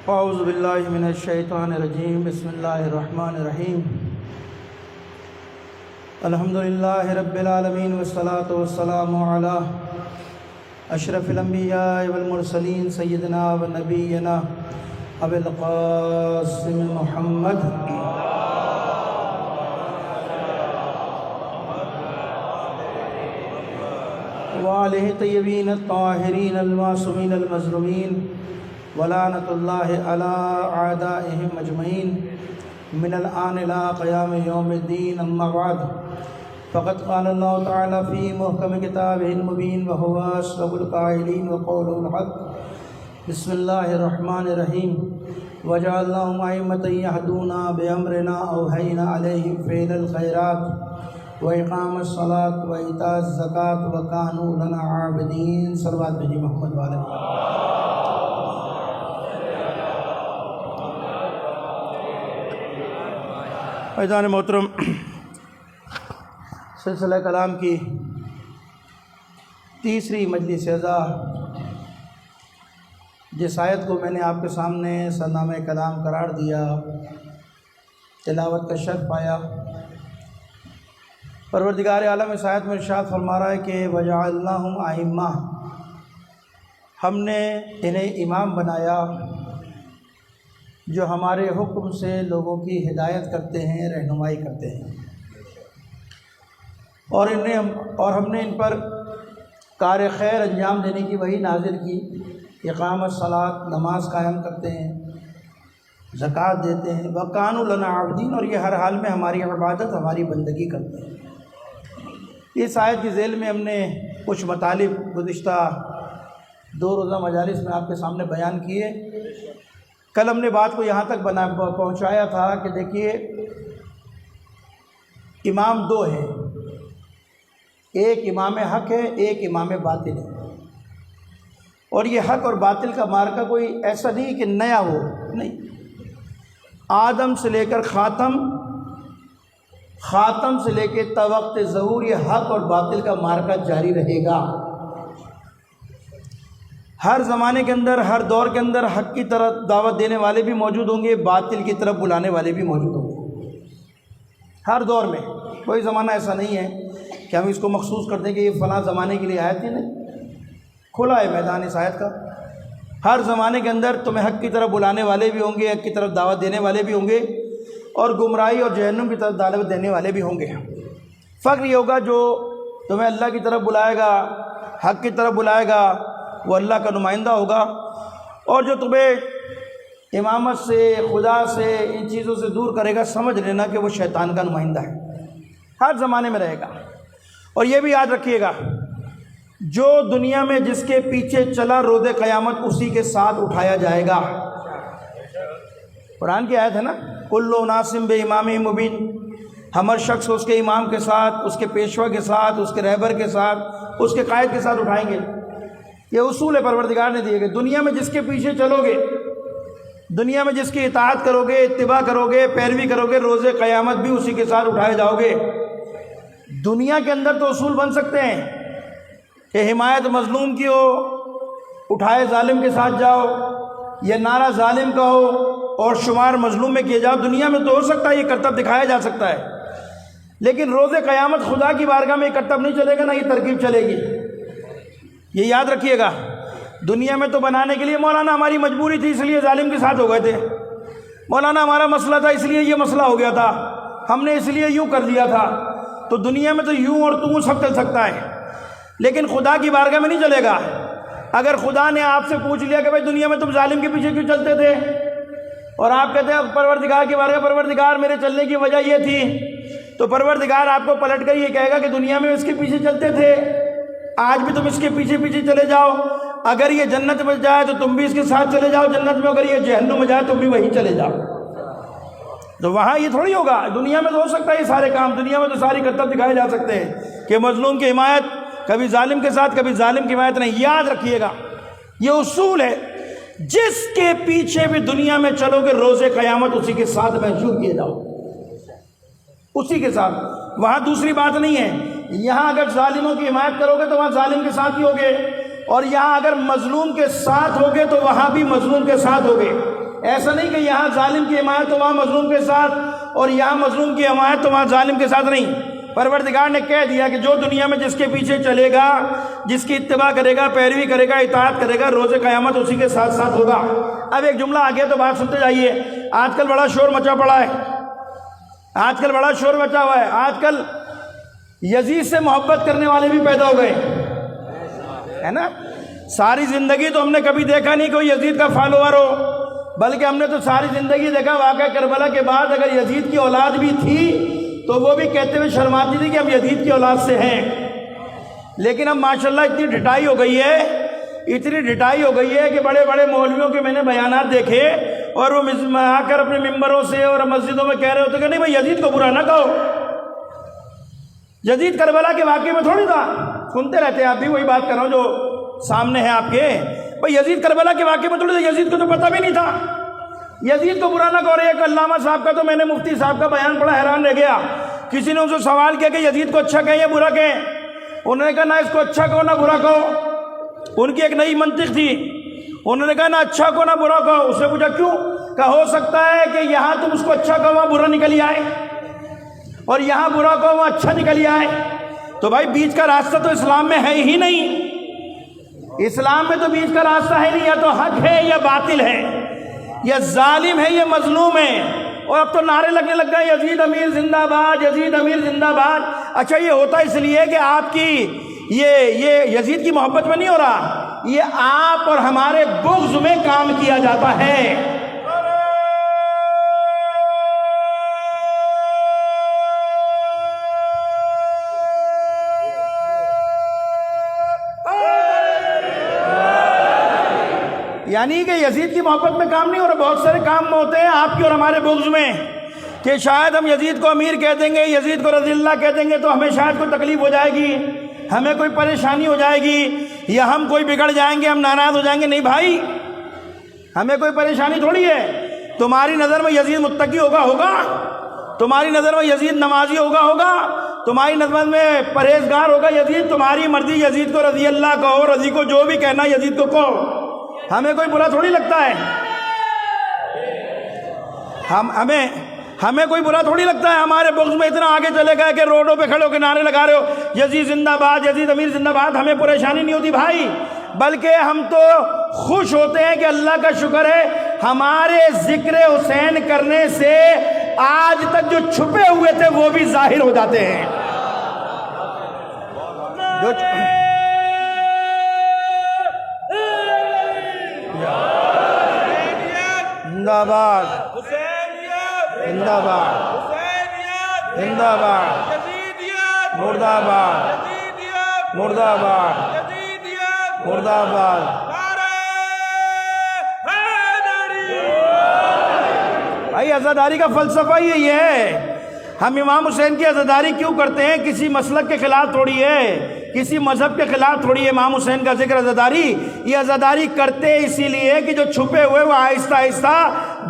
اعوذ باللہ من الشیطان الرجیم بسم اللہ الرحمن الرحیم الحمدللہ رب العالمین والصلاة والسلام علی اشرف الانبیاء والمرسلین سیدنا و نبینا ابی القاسم محمد وآلہ طیبین الطاہرین المعصومین المظلومین ولعنۃ اللہ علی اعدائہم اجمعین من الآن الی قیام یوم الدین اما بعد فقد قال اللہ تعالی فی محکم کتابہ المبین وہو اصدق القائلین وقولہ الحق بسم اللہ الرحمن الرحیم وجعلناہم ائمۃ یہدون بامرنا اوحینا علیہم فعل الخیرات وإقام الصلاة وإيتاء الزکاة وكانوا لنا عابدین۔ صلوات بھیجیے محمد والے۔ عزیزان محترم، سلسلہ کلام کی تیسری مجلس اعزا جس آیت کو میں نے آپ کے سامنے سرنامہ کلام قرار دیا، تلاوت کا شرف پایا، پروردگار عالم اس آیت میں ارشاد فرما رہا ہے کہ وجعلناہم ائمہ، ہم نے انہیں امام بنایا جو ہمارے حکم سے لوگوں کی ہدایت کرتے ہیں، رہنمائی کرتے ہیں، اور ہم نے ان پر کار خیر انجام دینے کی وحی نازل کی۔ اقامۃ الصلاۃ، نماز قائم کرتے ہیں، زکوٰۃ دیتے ہیں، وکانوا لنا عابدین، اور یہ ہر حال میں ہماری عبادت، ہماری بندگی کرتے ہیں۔ اس آیت کی ذیل میں ہم نے کچھ مطالب گزشتہ 2 روزہ مجالس میں آپ کے سامنے بیان کیے۔ کل ہم نے بات کو یہاں تک پہنچایا تھا کہ دیکھیے، امام 2 ہیں، ایک امام حق ہے، ایک امام باطل ہے، اور یہ حق اور باطل کا مارکہ کوئی ایسا نہیں کہ نیا ہو، نہیں، آدم سے لے کر خاتم سے لے کے تا وقت ظہور یہ حق اور باطل کا مارکہ جاری رہے گا۔ ہر زمانے کے اندر، ہر دور کے اندر حق کی طرف دعوت دینے والے بھی موجود ہوں گے، باطل کی طرف بلانے والے بھی موجود ہوں گے۔ ہر دور میں کوئی زمانہ ایسا نہیں ہے کہ ہم اس کو مخصوص کر دیں کہ یہ فلاں زمانے کے لیے آیت ہی نہیں، کھلا ہے میدان اس آیت کا۔ ہر زمانے کے اندر تمہیں حق کی طرف بلانے والے بھی ہوں گے، حق کی طرف دعوت دینے والے بھی ہوں گے، اور گمراہی اور جہنم کی طرف دعوت دینے والے بھی ہوں گے۔ فرق یہ ہوگا جو تمہیں اللہ کی طرف بلائے گا، حق کی طرف بلائے گا، وہ اللہ کا نمائندہ ہوگا، اور جو تمہیں امامت سے، خدا سے، ان چیزوں سے دور کرے گا، سمجھ لینا کہ وہ شیطان کا نمائندہ ہے، ہر زمانے میں رہے گا۔ اور یہ بھی یاد رکھیے گا، جو دنیا میں جس کے پیچھے چلا، روز قیامت اسی کے ساتھ اٹھایا جائے گا۔ قرآن کی آیت ہے نا، کلو ناسم بے امام مبین، ہر شخص اس کے امام کے ساتھ، اس کے پیشوا کے ساتھ، اس کے رہبر کے ساتھ، اس کے قائد کے ساتھ اٹھائیں گے۔ یہ اصول پروردگار نے دیے گئے۔ دنیا میں جس کے پیچھے چلو گے، دنیا میں جس کی اطاعت کرو گے، اتباع کرو گے، پیروی کرو گے، روز قیامت بھی اسی کے ساتھ اٹھائے جاؤ گے۔ دنیا کے اندر تو اصول بن سکتے ہیں کہ حمایت مظلوم کی ہو، اٹھائے ظالم کے ساتھ جاؤ، یہ نعرہ ظالم کا ہو اور شمار مظلوم میں کیے جاؤ۔ دنیا میں تو ہو سکتا ہے، یہ کرتب دکھایا جا سکتا ہے، لیکن روز قیامت خدا کی بارگاہ میں یہ کرتب نہیں چلے گا، نہ یہ ترکیب چلے گی۔ یہ یاد رکھیے گا، دنیا میں تو بنانے کے لیے مولانا ہماری مجبوری تھی، اس لیے ظالم کے ساتھ ہو گئے تھے، مولانا ہمارا مسئلہ تھا اس لیے یہ مسئلہ ہو گیا تھا، ہم نے اس لیے یوں کر دیا تھا۔ تو دنیا میں تو یوں اور توں سب چل سکتا ہے، لیکن خدا کی بارگاہ میں نہیں چلے گا۔ اگر خدا نے آپ سے پوچھ لیا کہ بھائی دنیا میں تم ظالم کے پیچھے کیوں چلتے تھے، اور آپ کہتے ہیں پروردگار کی بارگاہ، پروردگار میرے چلنے کی وجہ یہ تھی، تو پروردگار آپ کو پلٹ کر یہ کہے گا کہ دنیا میں اس کے پیچھے چلتے تھے، آج بھی تم اس کے پیچھے پیچھے چلے جاؤ، اگر یہ جنت میں جائے تو تم بھی اس کے ساتھ چلے جاؤ جنت میں، اگر یہ جہنم میں جائے تم بھی وہیں چلے جاؤ۔ تو وہاں یہ تھوڑی ہوگا، دنیا میں تو ہو سکتا ہے یہ سارے کام، دنیا میں تو ساری کرتب دکھائے جا سکتے ہیں کہ مظلوم کی حمایت کبھی ظالم کے ساتھ، کبھی ظالم کی حمایت نہیں۔ یاد رکھیے گا، یہ اصول ہے، جس کے پیچھے بھی دنیا میں چلو گے، روز قیامت اسی کے ساتھ محشور کیے جاؤ، اسی کے ساتھ۔ وہاں دوسری بات نہیں ہے، یہاں اگر ظالموں کی حمایت کرو گے تو وہاں ظالم کے ساتھ ہی ہوگے، اور یہاں اگر مظلوم کے ساتھ ہوگے تو وہاں بھی مظلوم کے ساتھ ہوگے۔ ایسا نہیں کہ یہاں ظالم کی حمایت تو وہاں مظلوم کے ساتھ، اور یہاں مظلوم کی حمایت تو وہاں ظالم کے ساتھ نہیں۔ پروردگار نے کہہ دیا کہ جو دنیا میں جس کے پیچھے چلے گا، جس کی اتباع کرے گا، پیروی کرے گا، اطاعت کرے گا، روز قیامت اسی کے ساتھ ساتھ ہوگا۔ اب ایک جملہ آ گیا تو بات سنتے جائیے۔ آج کل بڑا شور مچا پڑا ہے، آج کل بڑا شور مچا ہوا ہے، آج کل یزید سے محبت کرنے والے بھی پیدا ہو گئے، ہے نا۔ ساری زندگی تو ہم نے کبھی دیکھا نہیں کوئی یزید کا فالوور ہو، بلکہ ہم نے تو ساری زندگی دیکھا واقعہ کربلا کے بعد اگر یزید کی اولاد بھی تھی تو وہ بھی کہتے ہوئے شرماتی تھی کہ ہم یزید کی اولاد سے ہیں۔ لیکن اب ماشاءاللہ اتنی ڈھٹائی ہو گئی ہے، اتنی ڈھٹائی ہو گئی ہے کہ بڑے بڑے مولویوں کے میں نے بیانات دیکھے، اور وہ آ کر اپنے ممبروں سے اور مسجدوں میں کہہ رہے ہوتے کہ نہیں بھائی یزید کو برا نہ کہو، یزید کربلا کے واقعے میں تھوڑی تھا۔ سنتے رہتے ہیں آپ بھی، وہی بات کر رہا ہوں جو سامنے ہے آپ کے، بھائی یزید کربلا کے واقعے میں تھوڑی تھا، یزید کو تو پتہ بھی نہیں تھا، یزید کو برا نہ کہو۔ ایک علامہ صاحب کا تو میں نے مفتی صاحب کا بیان پڑھا، حیران رہ گیا۔ کسی نے ان سے سوال کیا کہ یزید کو اچھا کہیں یا برا کہیں، انہوں نے کہا نہ اس کو اچھا کہو نہ برا کہو۔ ان کی ایک نئی منطق تھی، انہوں نے کہا نہ اچھا کہو نہ برا کہو۔ اس نے پوچھا کیوں؟ کہ ہو سکتا ہے کہ یہاں تم اس کو اچھا کہو وہاں برا نکل آئے، اور یہاں برا کہو وہاں اچھا نکل آئے۔ تو بھائی بیچ کا راستہ تو اسلام میں ہے ہی نہیں، اسلام میں تو بیچ کا راستہ ہے نہیں، یا تو حق ہے یا باطل ہے، یا ظالم ہے یا مظلوم ہے۔ اور اب تو نعرے لگنے لگ گئے یزید امیر زندہ باد، یزید امیر زندہ باد۔ اچھا یہ ہوتا اس لیے کہ آپ کی یہ یزید کی محبت میں نہیں ہو رہا، یہ آپ اور ہمارے بغض میں کام کیا جاتا ہے۔ یعنی کہ یزید کی محبت میں کام نہیں ہو رہا، بہت سارے کام ہوتے ہیں آپ کی اور ہمارے بغض میں، کہ شاید ہم یزید کو امیر کہہ دیں گے، یزید کو رضی اللہ کہہ دیں گے تو ہمیں شاید کوئی تکلیف ہو جائے گی، ہمیں کوئی پریشانی ہو جائے گی، یا ہم کوئی بگڑ جائیں گے، ہم ناراض ہو جائیں گے۔ نہیں بھائی، ہمیں کوئی پریشانی تھوڑی ہے۔ تمہاری نظر میں یزید متقی ہوگا، تمہاری نظر میں یزید نمازی ہوگا، تمہاری نظر میں پرہیزگار ہوگا یزید، تمہاری مرضی، یزید کو رضی اللہ کہو، رضی کو جو بھی کہنا یزید کو کہو، ہمیں کوئی برا تھوڑی لگتا ہے، ہمیں کوئی برا تھوڑی لگتا ہے۔ ہمارے بغض میں اتنا آگے چلے گئے کہ روڈوں پہ کھڑے ہو کے نعرے لگا رہے ہو یزید زندہ باد، یزید امیر زندہ باد، ہمیں پریشانی نہیں ہوتی بھائی، بلکہ ہم تو خوش ہوتے ہیں کہ اللہ کا شکر ہے ہمارے ذکر حسین کرنے سے آج تک جو چھپے ہوئے تھے وہ بھی ظاہر ہو جاتے ہیں۔ زندہ باد، زندہ باد، زندہ باد، مرد آباد، مرد آباد، مرد آباد۔ بھائی عزاداری کا فلسفہ یہی ہے، ہم امام حسین کی عزاداری کیوں کرتے ہیں؟ کسی مسلک کے خلاف تھوڑی ہے، کسی مذہب کے خلاف تھوڑی ہے امام حسین کا ذکر عزاداری۔ یہ عزاداری کرتے اسی لیے کہ جو چھپے ہوئے وہ آہستہ آہستہ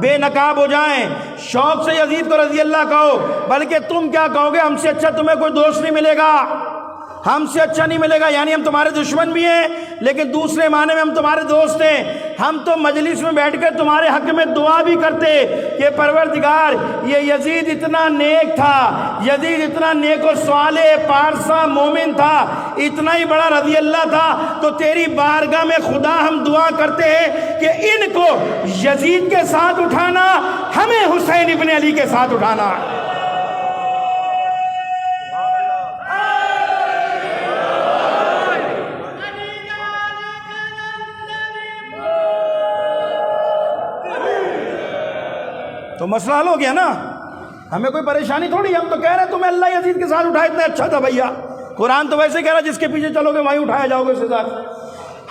بے نقاب ہو جائیں۔ شوق سے یزید کو رضی اللہ کہو، بلکہ تم کیا کہو گے؟ ہم سے اچھا تمہیں کوئی دوست نہیں ملے گا، ہم سے اچھا نہیں ملے گا، یعنی ہم تمہارے دشمن بھی ہیں لیکن دوسرے معنی میں ہم تمہارے دوست ہیں۔ ہم تو مجلس میں بیٹھ کر تمہارے حق میں دعا بھی کرتے کہ پروردگار یہ یزید اتنا نیک تھا، یزید اتنا نیک و صالح پارسا مومن تھا، اتنا ہی بڑا رضی اللہ تھا، تو تیری بارگاہ میں خدا ہم دعا کرتے ہیں کہ ان کو یزید کے ساتھ اٹھانا، ہمیں حسین ابن علی کے ساتھ اٹھانا۔ تو مسئلہ حل ہو گیا نا، ہمیں کوئی پریشانی تھوڑی، ہم تو کہہ رہے ہیں تمہیں اللہ یزید کے ساتھ اٹھایا، اتنا اچھا تھا بھیا۔ قرآن تو ویسے کہہ رہا ہے جس کے پیچھے چلو گے وہیں اٹھایا جاؤ گے اس کے ساتھ۔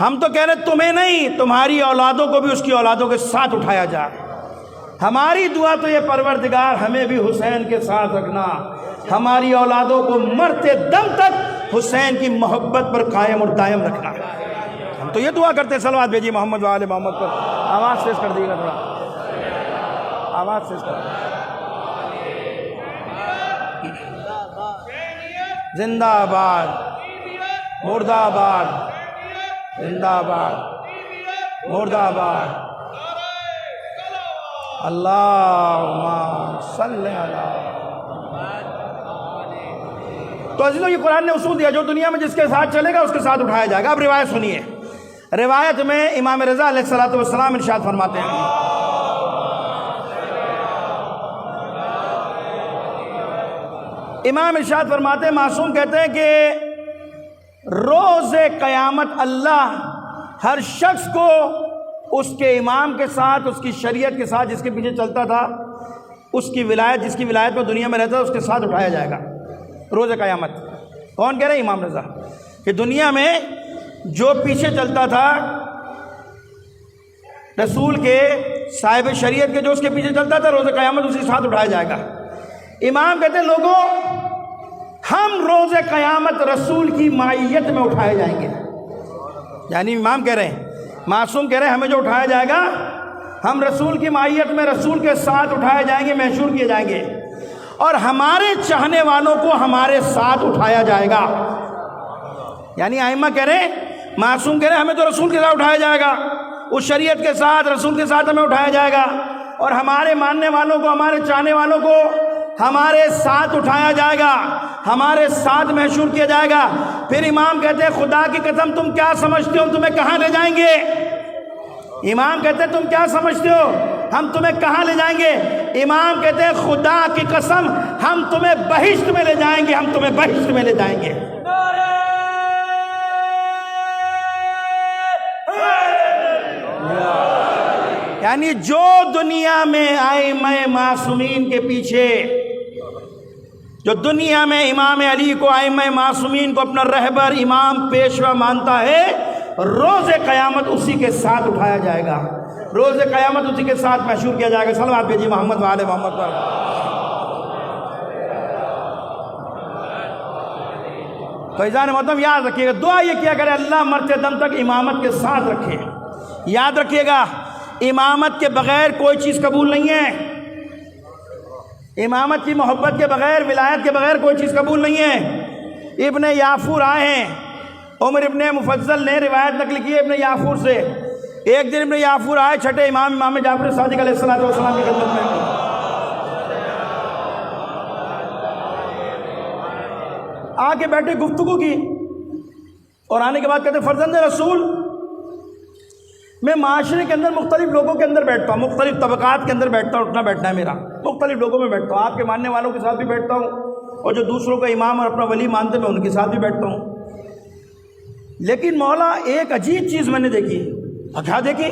ہم تو کہہ رہے ہیں تمہیں نہیں، تمہاری اولادوں کو بھی اس کی اولادوں کے ساتھ اٹھایا جائے۔ ہماری دعا تو یہ پروردگار ہمیں بھی حسین کے ساتھ رکھنا، ہماری اولادوں کو مرتے دم تک حسین کی محبت پر قائم اور دائم رکھنا۔ ہم تو یہ دعا کرتے ہیں۔ صلوات بھیجیے محمد و آل محمد پر، آواز تیز کر دیجیے گا تھوڑا، آواز تیز کر۔ زندہ آباد، مرد آباد، زندہ آباد، مرد آباد، اللہم صلی علی۔ تو عزیزو یہ قرآن نے اصول دیا، جو دنیا میں جس کے ساتھ چلے گا اس کے ساتھ اٹھایا جائے گا۔ اب روایت سنیے، روایت میں امام رضا علیہ السلام ارشاد فرماتے ہیں، امام ارشاد فرماتے ہیں، معصوم کہتے ہیں کہ روز قیامت اللہ ہر شخص کو اس کے امام کے ساتھ، اس کی شریعت کے ساتھ، جس کے پیچھے چلتا تھا، اس کی ولایت، جس کی ولایت میں دنیا میں رہتا تھا، اس کے ساتھ اٹھایا جائے گا روز قیامت۔ کون کہہ رہے ہیں؟ امام رضا، کہ دنیا میں جو پیچھے چلتا تھا رسول کے، صاحب شریعت کے، جو اس کے پیچھے چلتا تھا، روز قیامت اسی کے ساتھ اٹھایا جائے گا۔ امام کہتے ہیں لوگوں، ہم روز قیامت رسول کی معیت میں اٹھائے جائیں گے۔ یعنی امام کہہ رہے ہیں، معصوم کہہ رہے ہیں، ہمیں جو اٹھایا جائے گا ہم رسول کی معیت میں، رسول کے ساتھ اٹھائے جائیں گے، محشور کیے جائیں گے، اور ہمارے چاہنے والوں کو ہمارے ساتھ اٹھایا جائے گا۔ یعنی ائمہ کہہ رہے ہیں، معصوم کہہ رہے ہیں ہمیں تو رسول کے ساتھ اٹھایا جائے گا، اس شریعت کے ساتھ، رسول کے ساتھ ہمیں اٹھایا جائے گا، اور ہمارے ماننے والوں کو، ہمارے چاہنے والوں کو ہمارے ساتھ اٹھایا جائے گا، ہمارے ساتھ محشور کیا جائے گا۔ پھر امام کہتے ہیں خدا کی قسم تم کیا سمجھتے ہو تمہیں کہاں لے جائیں گے؟ امام کہتے ہیں تم کیا سمجھتے ہو ہم تمہیں کہاں لے جائیں گے؟ امام کہتے ہیں خدا کی قسم ہم تمہیں بہشت میں لے جائیں گے، ہم تمہیں بہشت میں لے جائیں گے۔ یعنی جو دنیا میں ائمہ معصومین کے پیچھے، جو دنیا میں امام علی کو، ائمہ معصومین کو اپنا رہبر، امام، پیشوا مانتا ہے، روز قیامت اسی کے ساتھ اٹھایا جائے گا، روز قیامت اسی کے ساتھ محشور کیا جائے گا۔ صلوات بھیجیے محمد و آل محمد پر۔ تو عزیزان محترم یاد رکھیے گا، دعا یہ کیا کرے اللہ مرتے دم تک امامت کے ساتھ رکھے۔ یاد رکھیے گا امامت کے بغیر کوئی چیز قبول نہیں ہے، امامت کی محبت کے بغیر، ولایت کے بغیر کوئی چیز قبول نہیں ہے۔ ابن یافور آئے ہیں، عمر ابن مفضل نے روایت نقل کی ہے ابن یافور سے۔ ایک دن ابن یافور آئے چھٹے امام جعفر صادق علیہ السلام کی خدمت میں، آ کے بیٹھے، گفتگو کی، اور آنے کے بعد کہتے فرزند رسول، میں معاشرے کے اندر مختلف لوگوں کے اندر بیٹھتا ہوں، مختلف طبقات کے اندر بیٹھتا ہوں، اٹھنا بیٹھنا ہے میرا، مختلف لوگوں میں بیٹھتا ہوں، آپ کے ماننے والوں کے ساتھ بھی بیٹھتا ہوں، اور جو دوسروں کا امام اور اپنا ولی مانتے میں ان کے ساتھ بھی بیٹھتا ہوں۔ لیکن مولا ایک عجیب چیز میں نے دیکھی۔ کیا دیکھی؟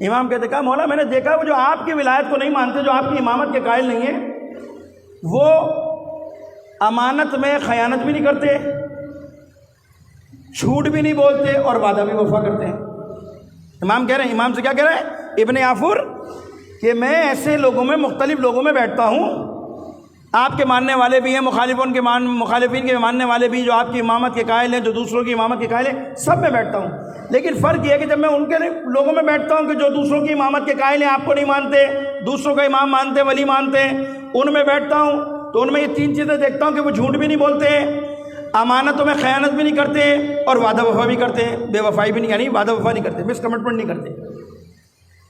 امام کہتے کہا مولا میں نے دیکھا وہ جو آپ کی ولایت کو نہیں مانتے، جو آپ کی امامت کے قائل نہیں ہیں، وہ امانت میں خیانت بھی نہیں کرتے، جھوٹ بھی نہیں بولتے، اور وعدہ بھی وفا کرتے ہیں۔ امام کہہ رہے ہیں، امام سے کیا کہہ رہے ہیں ابن یافور، کہ میں ایسے لوگوں میں، مختلف لوگوں میں بیٹھتا ہوں، آپ کے ماننے والے بھی ہیں، مخالفین کے ماننے والے بھی، جو آپ کی امامت کے قائل ہیں، جو دوسروں کی امامت کے قائل ہیں، سب میں بیٹھتا ہوں۔ لیکن فرق یہ ہے کہ جب میں ان کے لوگوں میں بیٹھتا ہوں کہ جو دوسروں کی امامت کے قائل ہیں، آپ کو نہیں مانتے، دوسروں کا امام مانتے، ولی مانتے ہیں، ان میں بیٹھتا ہوں، تو ان میں یہ تین چیزیں دیکھتا ہوں کہ وہ جھوٹ بھی نہیں بولتے، امانتوں میں خیانت بھی نہیں کرتے، اور وعدہ وفا بھی کرتے ہیں، بے وفائی بھی نہیں، یعنی وعدہ وفا نہیں کرتے، مس کمٹمنٹ نہیں کرتے۔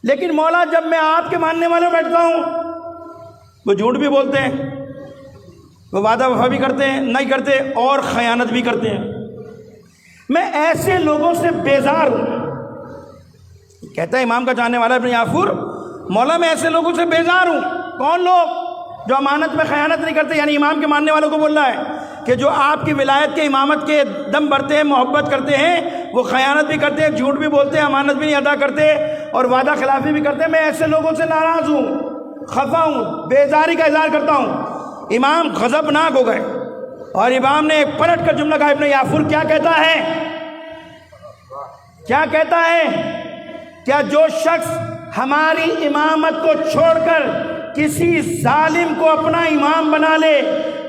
لیکن مولا جب میں آپ کے ماننے والوں میں بیٹھتا ہوں، وہ جھوٹ بھی بولتے ہیں، وہ وعدہ وفا بھی کرتے ہیں، نہیں کرتے، اور خیانت بھی کرتے ہیں۔ میں ایسے لوگوں سے بیزار ہوں۔ کہتا ہے امام کا چاہنے والا ابن یافور، مولا میں ایسے لوگوں سے بیزار ہوں۔ کون لوگ؟ جو امانت میں خیانت نہیں کرتے، یعنی امام کے ماننے والوں کو بول رہا ہے کہ جو آپ کی ولایت کے، امامت کے دم بھرتے ہیں، محبت کرتے ہیں، وہ خیانت بھی کرتے ہیں، جھوٹ بھی بولتے ہیں، امانت بھی نہیں ادا کرتے، اور وعدہ خلافی بھی کرتے ہیں۔ میں ایسے لوگوں سے ناراض ہوں، خفا ہوں، بیزاری کا اظہار کرتا ہوں۔ امام غضبناک ہو گئے، اور امام نے پلٹ کر جملہ کہا، ابن یافور کیا کہتا ہے؟ کیا کہتا ہے؟ کیا جو شخص ہماری امامت کو چھوڑ کر کسی ظالم کو اپنا امام بنا لے،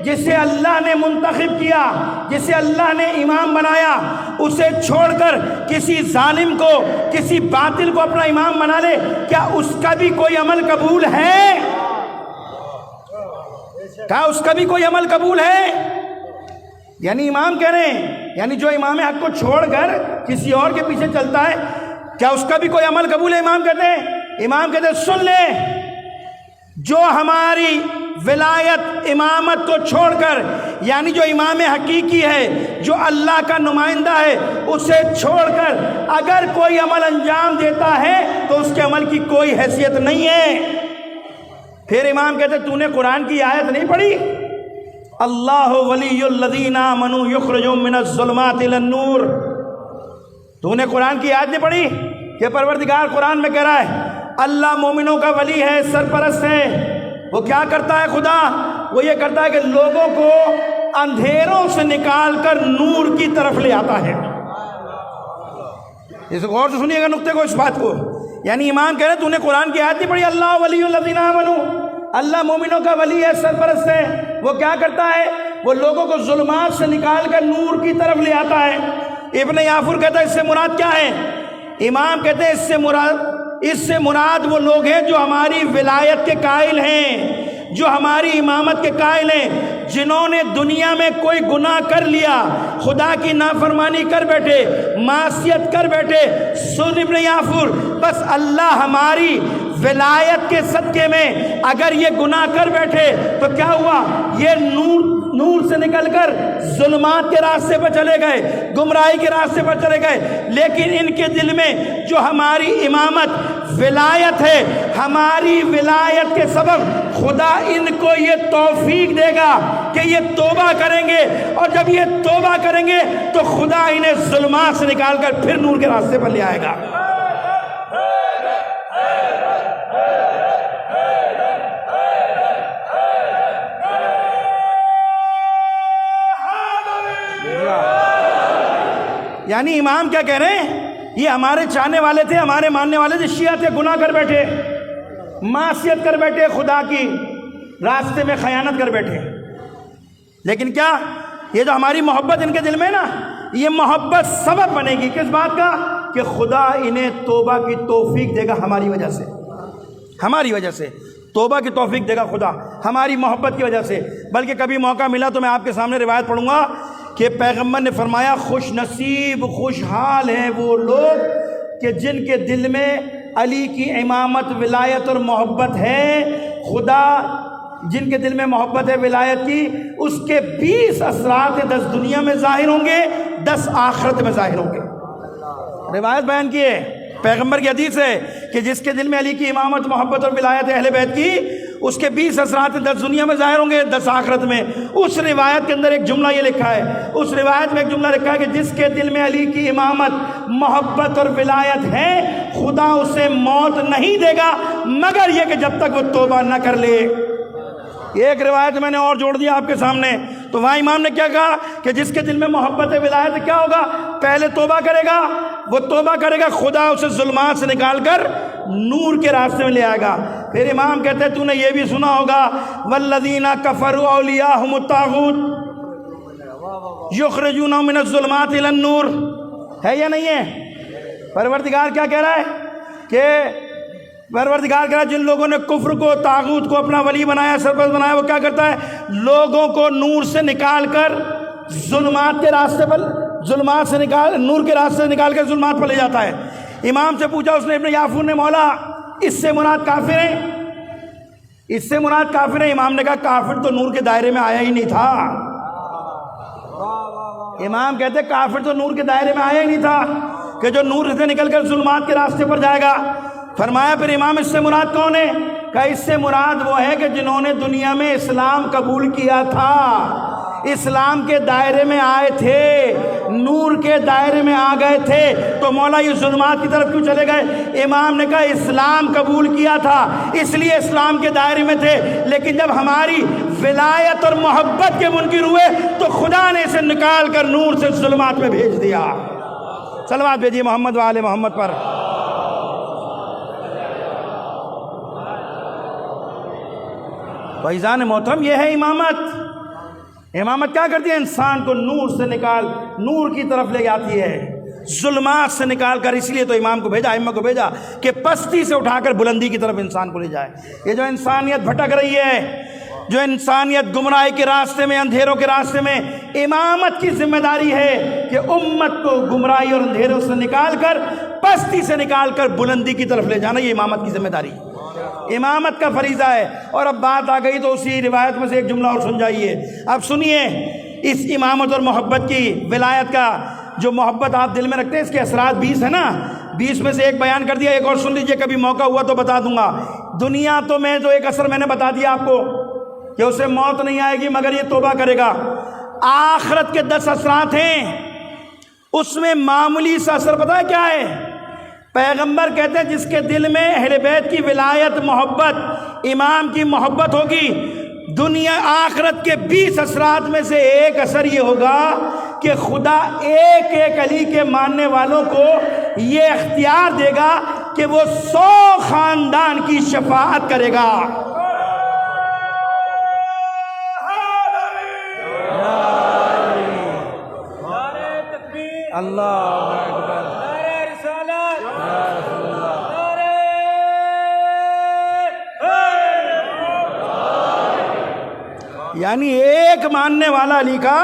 جسے اللہ نے منتخب کیا، جسے اللہ نے امام بنایا، اسے چھوڑ کر کسی ظالم کو، کسی باطل کو اپنا امام بنا لے، کیا اس کا بھی کوئی عمل قبول ہے؟ کیا اس کا بھی کوئی عمل قبول ہے؟ یعنی امام کہہ رہے ہیں، یعنی جو امام حق کو چھوڑ کر کسی اور کے پیچھے چلتا ہے، کیا اس کا بھی کوئی عمل قبول ہے؟ امام کہتے ہیں سن لے، جو ہماری ولایت امامت کو چھوڑ کر، یعنی جو امام حقیقی ہے، جو اللہ کا نمائندہ ہے، اسے چھوڑ کر اگر کوئی عمل انجام دیتا ہے تو اس کے عمل کی کوئی حیثیت نہیں ہے۔ پھر امام کہتے تو نے قرآن کی آیت نہیں پڑھی؟ اللہ ولی الذین آمنوا یخرجهم من الظلمات الی النور۔ تو نے قرآن کی آیت نہیں پڑھی کہ پروردگار قرآن میں کہہ رہا ہے اللہ مومنوں کا ولی ہے، سرپرست ہے۔ وہ کیا کرتا ہے خدا؟ وہ یہ کرتا ہے کہ لوگوں کو اندھیروں سے نکال کر نور کی طرف لے آتا ہے۔ اس غور سے سنیے گا نقطے کو، اس بات کو، یعنی امام کہہ رہے تو نے قرآن کی آیت نہیں پڑھی اللہ ولی الذین آمنوا، اللہ مومنوں کا ولی ہے، سرپرست ہے۔ وہ کیا کرتا ہے؟ وہ لوگوں کو ظلمات سے نکال کر نور کی طرف لے آتا ہے۔ ابن یافور کہتا ہے اس سے مراد کیا ہے؟ امام کہتے ہیں اس سے مراد وہ لوگ ہیں جو ہماری ولایت کے قائل ہیں، جو ہماری امامت کے قائل ہیں، جنہوں نے دنیا میں کوئی گناہ کر لیا، خدا کی نافرمانی کر بیٹھے، معصیت کر بیٹھے، سن ابن یافور، بس اللہ ہماری ولایت کے صدقے میں اگر یہ گناہ کر بیٹھے تو کیا ہوا؟ یہ نور سے نکل کر ظلمات کے راستے پر چلے گئے، گمراہی کے راستے پر چلے گئے، لیکن ان کے دل میں جو ہماری امامت ولایت ہے، ہماری ولایت کے سبب خدا ان کو یہ توفیق دے گا کہ یہ توبہ کریں گے، اور جب یہ توبہ کریں گے تو خدا انہیں ظلمات سے نکال کر پھر نور کے راستے پر لے آئے گا۔ یعنی امام کیا کہہ رہے ہیں؟ یہ ہمارے چاہنے والے تھے، ہمارے ماننے والے تھے، شیعہ تھے، گناہ کر بیٹھے، معصیت کر بیٹھے، خدا کی راستے میں خیانت کر بیٹھے، لیکن کیا یہ جو ہماری محبت ان کے دل میں نا، یہ محبت سبب بنے گی کس بات کا؟ کہ خدا انہیں توبہ کی توفیق دے گا ہماری وجہ سے، ہماری وجہ سے توبہ کی توفیق دے گا خدا ہماری محبت کی وجہ سے۔ بلکہ کبھی موقع ملا تو میں آپ کے سامنے روایت پڑھوں گا کہ پیغمبر نے فرمایا خوش نصیب خوشحال ہیں وہ لوگ کہ جن کے دل میں علی کی امامت ولایت اور محبت ہے۔ خدا جن کے دل میں محبت ہے ولایت کی، اس کے 20 اثرات 10 دنیا میں ظاہر ہوں گے، 10 آخرت میں ظاہر ہوں گے۔ روایت بیان کی ہے، پیغمبر کی حدیث ہے کہ جس کے دل میں علی کی امامت محبت اور ولایت اہل بیت کی، اس کے 20 اثرات 10 دنیا میں ظاہر ہوں گے، 10 آخرت میں۔ اس روایت کے اندر ایک جملہ یہ لکھا ہے، اس روایت میں ایک جملہ لکھا ہے کہ جس کے دل میں علی کی امامت محبت اور ولایت ہے، خدا اسے موت نہیں دے گا مگر یہ کہ جب تک وہ توبہ نہ کر لے۔ ایک روایت میں نے اور جوڑ دیا آپ کے سامنے، تو وہاں امام نے کیا کہا کہ جس کے دل میں محبت ولایت کیا ہوگا؟ پہلے توبہ کرے گا، وہ توبہ کرے گا، خدا اسے ظلمات سے نکال کر نور کے راستے میں لے آئے گا۔ پھر امام کہتے ہیں تو نے یہ بھی سنا ہوگا والذین کفروا اولیاءہم الطاغوت یخرجونہم من الظلمات الی النور، ہے یا نہیں ہے؟ پروردگار کیا کہہ رہا ہے کہ پروردگار کہہ رہا ہے جن لوگوں نے کفر کو، طاغوت کو اپنا ولی بنایا، سرپرست بنایا، وہ کیا کرتا ہے؟ لوگوں کو نور سے نکال کر ظلمات کے راستے پر، ظلمات سے نکال، نور کے راستے سے نکال کر ظلمات پر لے جاتا ہے۔ امام سے پوچھا اس نے ابن یافور نے، مولا اس سے مراد کافر ہیں؟ اس سے مراد کافر ہیں؟ امام نے کہا کافر تو نور کے دائرے میں آیا ہی نہیں تھا۔ امام کہتے کافر تو نور کے دائرے میں آیا ہی نہیں تھا کہ جو نور سے نکل کر ظلمات کے راستے پر جائے گا۔ فرمایا پھر امام اس سے مراد کون ہے؟ کہ اس سے مراد وہ ہے کہ جنہوں نے دنیا میں اسلام قبول کیا تھا، اسلام کے دائرے میں آئے تھے، نور کے دائرے میں آ گئے تھے، تو مولا یہ ظلمات کی طرف کیوں چلے گئے؟ امام نے کہا اسلام قبول کیا تھا اس لیے اسلام کے دائرے میں تھے، لیکن جب ہماری ولایت اور محبت کے منکر ہوئے تو خدا نے اسے نکال کر نور سے ظلمات میں بھیج دیا۔ صلوات بھیجیے محمد و آل محمد پر۔ فیضان محترم، یہ ہے امامت۔ امامت کیا کرتی ہے؟ انسان کو نور سے نکال، نور کی طرف لے جاتی ہے، ظلمات سے نکال کر۔ اس لیے تو امام کو بھیجا، ائمہ کو بھیجا کہ پستی سے اٹھا کر بلندی کی طرف انسان کو لے جائے۔ یہ جو انسانیت بھٹک رہی ہے، جو انسانیت گمراہی کے راستے میں، اندھیروں کے راستے میں، امامت کی ذمہ داری ہے کہ امت کو گمراہی اور اندھیروں سے نکال کر، پستی سے نکال کر بلندی کی طرف لے جانا، یہ امامت کی ذمہ داری ہے۔ امامت کا فریضہ ہے۔ اور اب بات آ گئی تو اسی روایت میں سے ایک جملہ اور سن جائیے۔ اب سنیے اس امامت اور محبت کی، ولایت کا جو محبت آپ دل میں رکھتے ہیں، اس کے اثرات 20 ہیں نا، 20 میں سے ایک بیان کر دیا، ایک اور سن لیجئے، کبھی موقع ہوا تو بتا دوں گا۔ دنیا تو میں جو ایک اثر میں نے بتا دیا آپ کو کہ اسے موت نہیں آئے گی مگر یہ توبہ کرے گا۔ آخرت کے 10 اثرات ہیں، اس میں معمولی سا اثر پتہ ہے کیا ہے؟ پیغمبر کہتے ہیں جس کے دل میں اہل بیت کی ولایت، محبت، امام کی محبت ہوگی، دنیا آخرت کے 20 اثرات میں سے ایک اثر یہ ہوگا کہ خدا ایک ایک علی کے ماننے والوں کو یہ اختیار دے گا کہ وہ 100 خاندان کی شفاعت کرے گا۔ اللہ اکبر، یعنی ایک ماننے والا علی کا،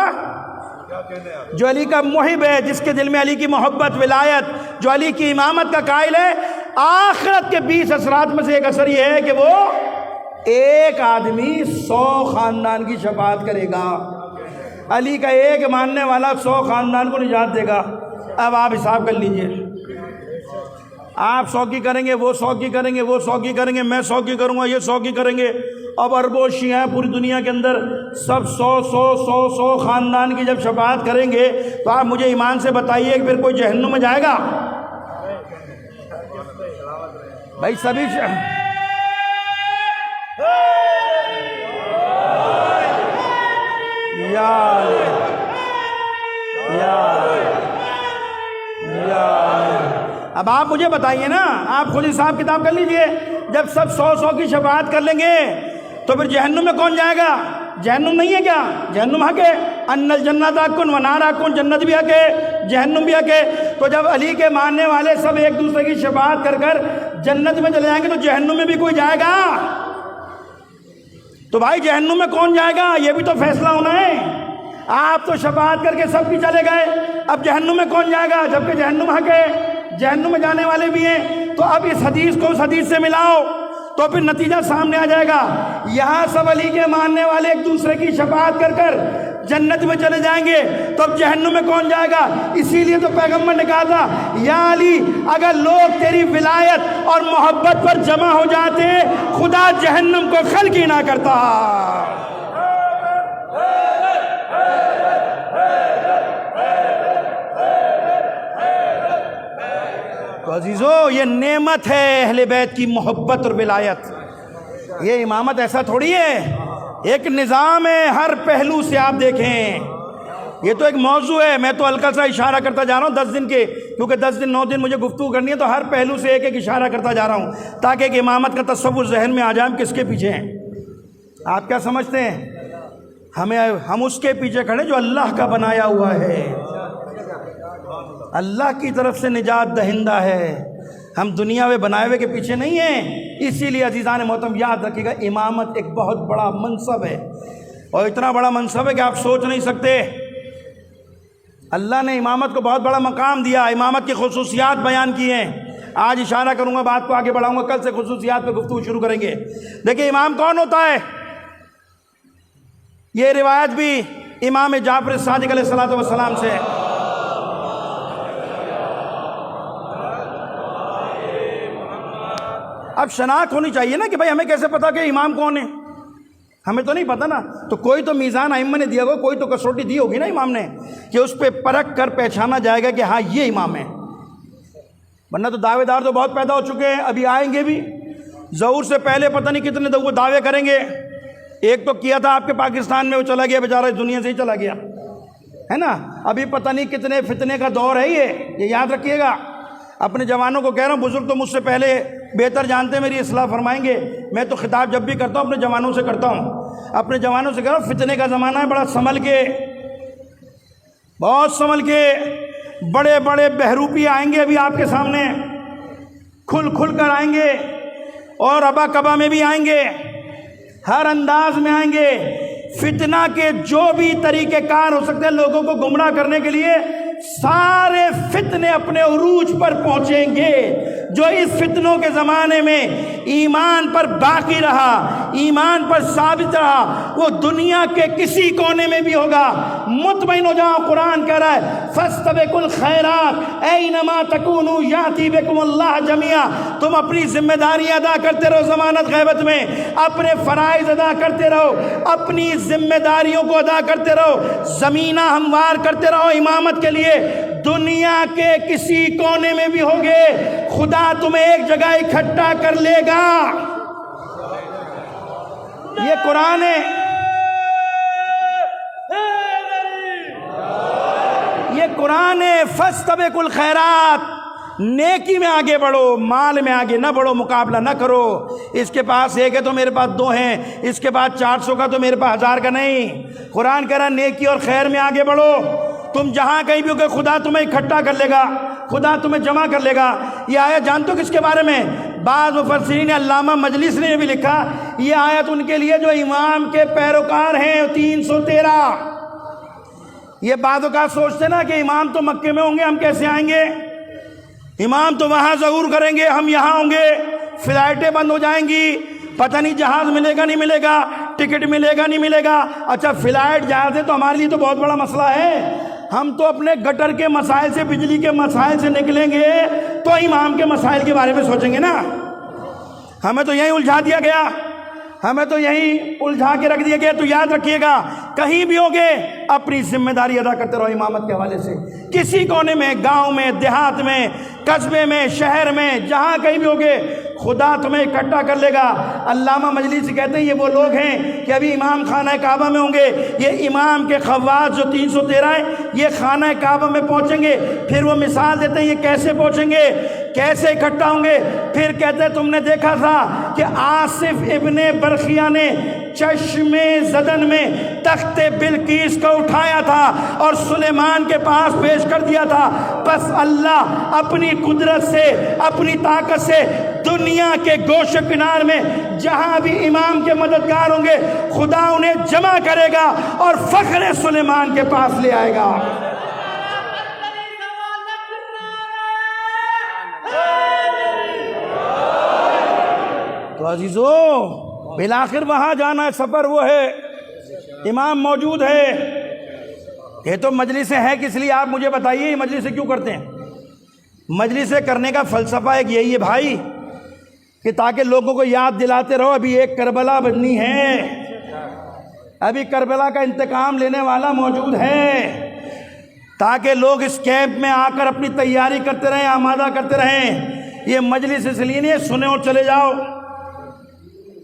جو علی کا محب ہے، جس کے دل میں علی کی محبت، ولایت، جو علی کی امامت کا قائل ہے، آخرت کے 20 اثرات میں سے ایک اثر یہ ہے کہ وہ ایک آدمی 100 خاندان کی شفاعت کرے گا۔ علی کا ایک ماننے والا 100 خاندان کو نجات دے گا۔ اب آپ حساب کر لیجئے، آپ 100 کی کریں گے، وہ 100 کی کریں گے، وہ 100 کی کریں گے، میں 100 کی کروں گا، یہ 100 کی کریں گے۔ اب اربوں شیعہ پوری دنیا کے اندر سب 100 خاندان کی جب شفاعت کریں گے تو آپ مجھے ایمان سے بتائیے کہ پھر کوئی جہنم میں جائے گا؟ بھائی سبھی اب آپ مجھے بتائیے نا، آپ خود حساب کتاب کر لیجئے، جب سب 100 کی شفاعت کر لیں گے تو پھر جہنم میں کون جائے گا؟ جہنم نہیں ہے کیا؟ جہنم حق ہے، ان الجنت حق ونار حق، جنت بھی حق ہے، جہنم بھی حق ہے۔ تو جب علی کے ماننے والے سب ایک دوسرے کی شفاعت کر کر جنت میں چلے جائیں گے تو جہنم میں بھی کوئی جائے گا؟ تو بھائی جہنم میں کون جائے گا یہ بھی تو فیصلہ ہونا ہے۔ آپ تو شفاعت کر کے سب کی چلے گئے، اب جہنم میں کون جائے گا؟ جبکہ جہنم حق ہے، جہنم میں جانے والے بھی ہیں۔ تو اب اس حدیث کو اس حدیث سے ملاؤ تو پھر نتیجہ سامنے آ جائے گا۔ یہاں سب علی کے ماننے والے ایک دوسرے کی شفاعت کر کر جنت میں چلے جائیں گے تو اب جہنم میں کون جائے گا؟ اسی لیے تو پیغمبر نے کہا تھا، یا علی اگر لوگ تیری ولایت اور محبت پر جمع ہو جاتے خدا جہنم کو خلق ہی نہ کرتا۔ تو عزیزو یہ نعمت ہے اہل بیت کی محبت اور ولایت۔ یہ امامت ایسا تھوڑی ہے، ایک نظام ہے، ہر پہلو سے آپ دیکھیں۔ یہ تو ایک موضوع ہے، میں تو ہلکا سا اشارہ کرتا جا رہا ہوں 10 دن کے، کیونکہ 10 دن 9 دن مجھے گفتگو کرنی ہے، تو ہر پہلو سے ایک ایک اشارہ کرتا جا رہا ہوں تاکہ ایک امامت کا تصور ذہن میں آ جائے ہم کس کے پیچھے ہیں۔ آپ کیا سمجھتے ہیں؟ ہم اس کے پیچھے کھڑے جو اللہ کا بنایا ہوا ہے، اللہ کی طرف سے نجات دہندہ ہے، ہم دنیا میں بنائے ہوئے کے پیچھے نہیں ہیں۔ اسی لیے عزیزان محترم یاد رکھیے گا، امامت ایک بہت بڑا منصب ہے، اور اتنا بڑا منصب ہے کہ آپ سوچ نہیں سکتے۔ اللہ نے امامت کو بہت بڑا مقام دیا، امامت کی خصوصیات بیان کی ہیں۔ آج اشارہ کروں گا، بات کو آگے بڑھاؤں گا، کل سے خصوصیات پہ گفتگو شروع کریں گے۔ دیکھیں امام کون ہوتا ہے؟ یہ روایت بھی امام جعفر صادق علیہ السلام سے ہے۔ اب شناخت ہونی چاہیے نا کہ بھائی ہمیں کیسے پتا کہ امام کون ہے؟ ہمیں تو نہیں پتا نا، تو کوئی تو میزان ائمہ نے دیا ہوگا، کوئی تو کسوٹی دی ہوگی نا امام نے، کہ اس پہ پرکھ کر پہچانا جائے گا کہ ہاں یہ امام ہے۔ ورنہ تو دعوے دار تو بہت پیدا ہو چکے ہیں، ابھی آئیں گے بھی، ظہور سے پہلے پتہ نہیں کتنے وہ دعوے کریں گے۔ ایک تو کیا تھا آپ کے پاکستان میں، وہ چلا گیا بیچارہ، اس دنیا سے ہی چلا گیا ہے نا۔ ابھی پتہ نہیں کتنے فتنے کا دور ہے، یہ یاد رکھیے گا۔ اپنے جوانوں کو کہہ رہا ہوں، بزرگ تو مجھ سے پہلے بہتر جانتے ہیں، میری اصلاح فرمائیں گے۔ میں تو خطاب جب بھی کرتا ہوں اپنے جوانوں سے کرتا ہوں، اپنے جوانوں سے کہہ رہا ہوں فتنے کا زمانہ ہے، بڑا سنبھل کے، بہت سنبھل کے۔ بڑے بڑے بہروپی آئیں گے ابھی آپ کے سامنے، کھل کھل کر آئیں گے، اور ابا کبا میں بھی آئیں گے، ہر انداز میں آئیں گے۔ فتنہ کے جو بھی طریقہ کار ہو سکتے ہیں لوگوں کو گمراہ کرنے کے لیے، سارے فتنے اپنے عروج پر پہنچیں گے۔ جو اس فتنوں کے زمانے میں ایمان پر باقی رہا، ایمان پر ثابت رہا، وہ دنیا کے کسی کونے میں بھی ہوگا۔ مطمئن ہو جاؤ، قرآن کہہ رہا ہے فاستبقوا الخیرات اینما تکونوا یاتی بکم اللہ جمیعا۔ تم اپنی ذمہ داری ادا کرتے رہو، ضمانت غیبت میں اپنے فرائض ادا کرتے رہو، اپنی ذمہ داریوں کو ادا کرتے رہو، زمینہ ہموار کرتے رہو امامت کے لیے۔ دنیا کے کسی کونے میں بھی ہوگے، خدا تمہیں ایک جگہ اکٹھا کر لے گا۔ یہ قرآن ہے، یہ قرآن ہے۔ فاستبقوا الخیرات، نیکی میں آگے بڑھو، مال میں آگے نہ بڑھو، مقابلہ نہ کرو۔ اس کے پاس ایک ہے تو میرے پاس دو ہیں، اس کے پاس 400 کا تو میرے پاس 1000 کا نہیں۔ قرآن کہہ رہا نیکی اور خیر میں آگے بڑھو۔ تم جہاں کہیں بھی ہو کہ خدا تمہیں اکٹھا کر لے گا، خدا تمہیں جمع کر لے گا۔ یہ آیت جانتے ہو کس کے بارے میں؟ بعض مفسرین، علامہ مجلس نے بھی لکھا یہ آیت ان کے لیے جو امام کے پیروکار ہیں 313۔ یہ بعض اوقات سوچتے نا کہ امام تو مکے میں ہوں گے، ہم کیسے آئیں گے؟ امام تو وہاں ظہور کریں گے، ہم یہاں ہوں گے، فلائٹیں بند ہو جائیں گی، پتہ نہیں جہاز ملے گا نہیں ملے گا، ٹکٹ ملے گا نہیں ملے گا۔ اچھا فلائٹ جہاز ہے تو ہمارے لیے تو بہت بڑا مسئلہ ہے۔ ہم تو اپنے گٹر کے مسائل سے، بجلی کے مسائل سے نکلیں گے تو امام کے مسائل کے بارے میں سوچیں گے نا۔ ہمیں تو یہیں الجھا دیا گیا، ہمیں تو یہیں الجھا کے رکھ دیا گیا۔ تو یاد رکھیے گا، کہیں بھی ہوگے اپنی ذمہ داری ادا کرتے رہو امامت کے حوالے سے۔ کسی کونے میں، گاؤں میں، دیہات میں، قصبے میں، شہر میں، جہاں کہیں بھی ہوگے خدا تمہیں اکٹھا کر لے گا۔ علامہ مجلسی کہتے ہیں یہ وہ لوگ ہیں کہ ابھی امام خانہ کعبہ میں ہوں گے، یہ امام کے خواص جو 313 ہیں یہ خانہ کعبہ میں پہنچیں گے۔ پھر وہ مثال دیتے ہیں یہ کیسے پہنچیں گے، کیسے اکٹھا ہوں گے۔ پھر کہتے ہیں تم نے دیکھا تھا کہ آصف ابن برخیہ نے چشم زدن میں تخت بلقیس کو اٹھایا تھا اور سلیمان کے پاس پیش کر دیا تھا۔ بس اللہ اپنی قدرت سے، اپنی طاقت سے دنیا کے گوش و کنار میں جہاں بھی امام کے مددگار ہوں گے خدا انہیں جمع کرے گا اور فخر سلیمان کے پاس لے آئے گا۔ تو عزیزو بالآخر وہاں جانا ہے، سفر وہ ہے، امام موجود ہے۔ یہ تو مجلسیں ہیں کس لیے آپ مجھے بتائیے، یہ مجلسیں کیوں کرتے ہیں؟ مجلسیں کرنے کا فلسفہ ایک یہی ہے بھائی کہ تاکہ لوگوں کو یاد دلاتے رہو ابھی ایک کربلا بننی ہے، ابھی کربلا کا انتقام لینے والا موجود ہے، تاکہ لوگ اس کیمپ میں آ کر اپنی تیاری کرتے رہیں، آمادہ کرتے رہیں۔ یہ مجلس اس لیے نہیں ہے سنیں اور چلے جاؤ،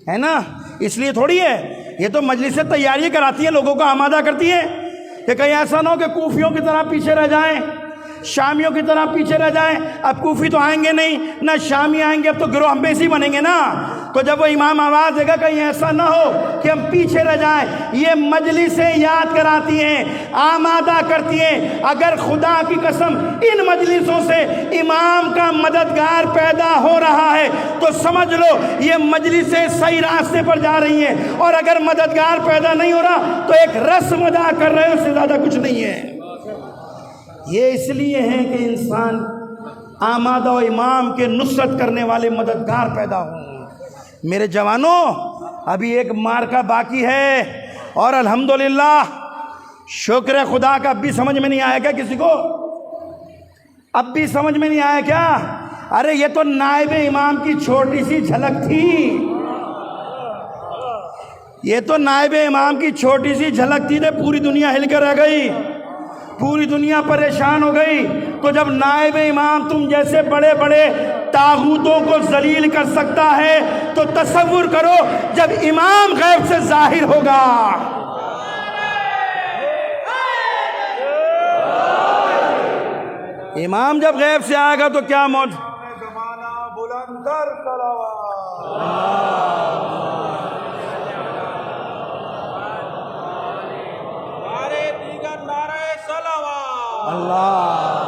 ہے نا، اس لیے تھوڑی ہے۔ یہ تو مجلس سے تیاری کراتی ہے، لوگوں کو آمادہ کرتی ہے کہ کہیں ایسا نہ ہو کہ کوفیوں کی طرح پیچھے رہ جائیں، شامیوں کی طرح پیچھے رہ جائیں۔ اب کوفی تو آئیں گے نہیں، نہ شامی آئیں گے، اب تو گروہ ہمبیسی بنیں گے نا۔ تو جب وہ امام آواز دے گا کہیں ایسا نہ ہو کہ ہم پیچھے رہ جائیں۔ یہ مجلسیں یاد کراتی ہیں، آمادہ کرتی ہیں۔ اگر خدا کی قسم ان مجلسوں سے امام کا مددگار پیدا ہو رہا ہے تو سمجھ لو یہ مجلسیں صحیح راستے پر جا رہی ہیں، اور اگر مددگار پیدا نہیں ہو رہا تو ایک رسم ادا کر رہے ہیں، اس سے زیادہ کچھ نہیں ہے۔ یہ اس لیے ہے کہ انسان آمادہ و امام کے نصرت کرنے والے مددگار پیدا ہوں۔ میرے جوانوں ابھی ایک مارکا باقی ہے، اور الحمدللہ شکر خدا کا اب بھی سمجھ میں نہیں آیا کیا کسی کو؟ اب بھی سمجھ میں نہیں آیا کیا؟ ارے یہ تو نائب امام کی چھوٹی سی جھلک تھی، یہ تو نائب امام کی چھوٹی سی جھلک تھی، پوری دنیا ہل کر رہ گئی، پوری دنیا پریشان ہو گئی۔ تو جب نائب امام تم جیسے بڑے بڑے طاغوتوں کو ذلیل کر سکتا ہے تو تصور کرو جب امام غیب سے ظاہر ہوگا۔ امام جب غیب سے آئے گا تو کیا موت زمانہ بلندر اللہ۔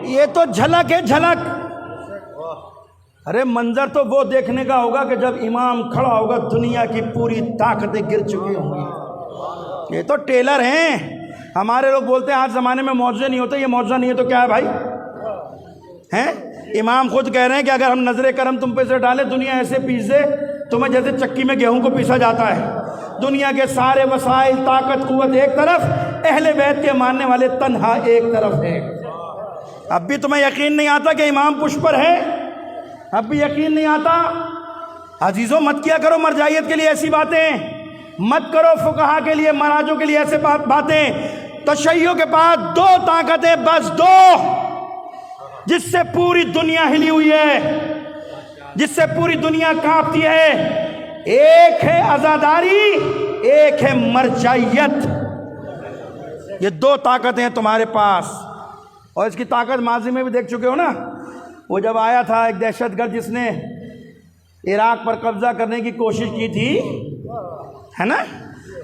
یہ تو جھلک ہے، جھلک۔ ارے منظر تو وہ دیکھنے کا ہوگا کہ جب امام کھڑا ہوگا دنیا کی پوری طاقتیں گر چکی ہوں گی۔ یہ تو ٹیلر ہیں، ہمارے لوگ بولتے ہیں آج زمانے میں معجزے نہیں ہوتے، یہ معجزہ نہیں ہے تو کیا ہے بھائی؟ ہیں امام خود کہہ رہے ہیں کہ اگر ہم نظر کرم تم پہ سے ڈالیں، دنیا ایسے پیس دے تمہیں جیسے چکی میں گیہوں کو پیسا جاتا ہے۔ دنیا کے سارے وسائل، طاقت، قوت ایک طرف، اہل بیت کے ماننے والے تنہا ایک طرف ہے۔ اب بھی تمہیں یقین نہیں آتا کہ امام پش پر ہے؟ اب بھی یقین نہیں آتا؟ عزیزوں مت کیا کرو مرجعیت کے لیے ایسی باتیں، مت کرو فقہا کے لیے، مراجوں کے لیے ایسے باتیں۔ تشیع کے پاس دو طاقتیں، بس دو، جس سے پوری دنیا ہلی ہوئی ہے، جس سے پوری دنیا کانپتی ہے۔ ایک ہے عزاداری، ایک ہے مرجعیت۔ یہ دو طاقتیں ہیں تمہارے پاس، اور اس کی طاقت ماضی میں بھی دیکھ چکے ہو نا۔ وہ جب آیا تھا ایک دہشت گرد جس نے عراق پر قبضہ کرنے کی کوشش کی تھی، ہے نا،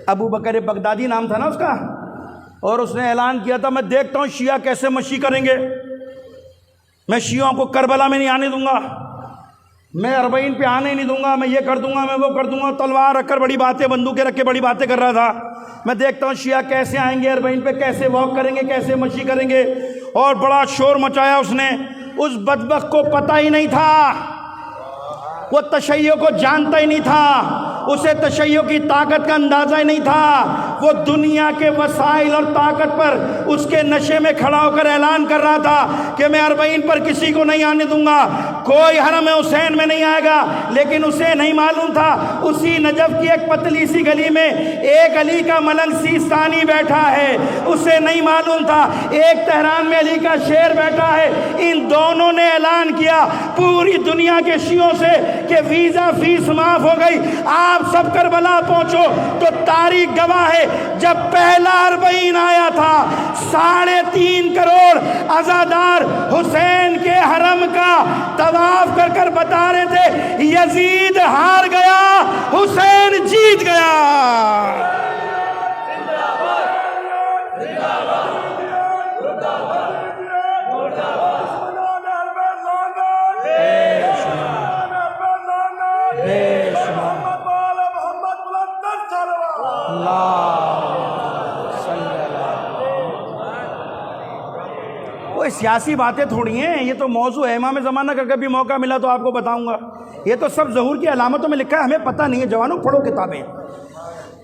ابو بکر بغدادی نام تھا نا اس کا، اور اس نے اعلان کیا تھا میں دیکھتا ہوں شیعہ کیسے مشی کریں گے، میں شیعوں کو کربلا میں نہیں آنے دوں گا، میں اربعین پہ آنے ہی نہیں دوں گا، میں یہ کر دوں گا، میں وہ کر دوں گا۔ تلوار رکھ کر بڑی باتیں، بندوقیں رکھ کے بڑی باتیں کر رہا تھا۔ میں دیکھتا ہوں شیعہ کیسے آئیں گے اربعین پہ، کیسے واک کریں گے، کیسے مشی کریں گے، اور بڑا شور مچایا اس نے۔ اس بدبخت کو پتہ ہی نہیں تھا، وہ تشیع کو جانتا ہی نہیں تھا، اسے تشیع کی طاقت کا اندازہ ہی نہیں تھا۔ وہ دنیا کے وسائل اور طاقت پر اس کے نشے میں کھڑا ہو کر اعلان کر رہا تھا کہ میں اربعین پر کسی کو نہیں آنے دوں گا، کوئی حرم حسین میں نہیں آئے گا۔ لیکن اسے نہیں معلوم تھا اسی نجف کی ایک پتلی سی گلی میں ایک علی کا ملنگ سیستانی بیٹھا ہے، اسے نہیں معلوم تھا ایک تہران میں علی کا شیر بیٹھا ہے۔ ان دونوں نے اعلان کیا پوری دنیا کے شیعوں سے کہ ویزا فیس معاف ہو گئی، آپ سب کربلا پہنچو۔ تو تاریخ گواہ ہے جب پہلا اربعین آیا تھا 3.5 کروڑ عزادار حسین کے حرم کا طواف کر کر بتا رہے تھے یزید ہار گیا، حسین جیت گیا۔ کوئی سیاسی باتیں تھوڑی ہیں، یہ تو موضوع ہے امام زمانہ کا، کبھی موقع ملا تو آپ کو بتاؤں گا۔ یہ تو سب ظہور کی علامتوں میں لکھا ہے، ہمیں پتہ نہیں ہے۔ جوانوں پڑھو کتابیں،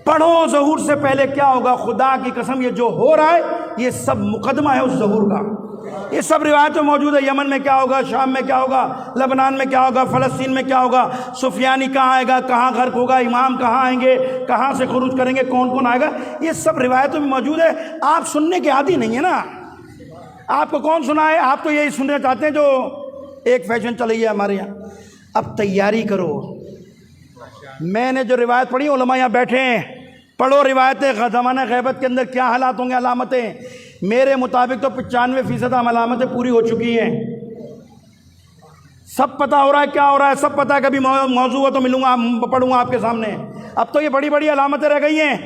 پڑھو ظہور سے پہلے کیا ہوگا۔ خدا کی قسم یہ جو ہو رہا ہے یہ سب مقدمہ ہے اس ظہور کا، یہ سب روایتیں موجود ہے۔ یمن میں کیا ہوگا، شام میں کیا ہوگا، لبنان میں کیا ہوگا، فلسطین میں کیا ہوگا، سفیانی کہاں آئے گا، کہاں غرق ہوگا، امام کہاں آئیں گے، کہاں سے خروج کریں گے، کون کون آئے گا، یہ سب روایتوں میں موجود ہے۔ آپ سننے کے عادی نہیں ہیں نا، آپ کو کون سنائے؟ آپ تو یہی سننا چاہتے ہیں جو ایک فیشن چل رہی ہے ہمارے یہاں۔ اب تیاری کرو، میں نے جو روایت پڑھی، علماء یہاں بیٹھے ہیں، پڑھو روایتیں، زمانہ غیبت کے اندر کیا حالات ہوں گے، علامتیں۔ میرے مطابق تو 95% علامتیں پوری ہو چکی ہیں، سب پتہ ہو رہا ہے کیا ہو رہا ہے، سب پتہ ہے۔ کبھی موضوع ہو تو ملوں گا، پڑھوں گا آپ کے سامنے۔ اب تو یہ بڑی بڑی علامتیں رہ گئی ہیں۔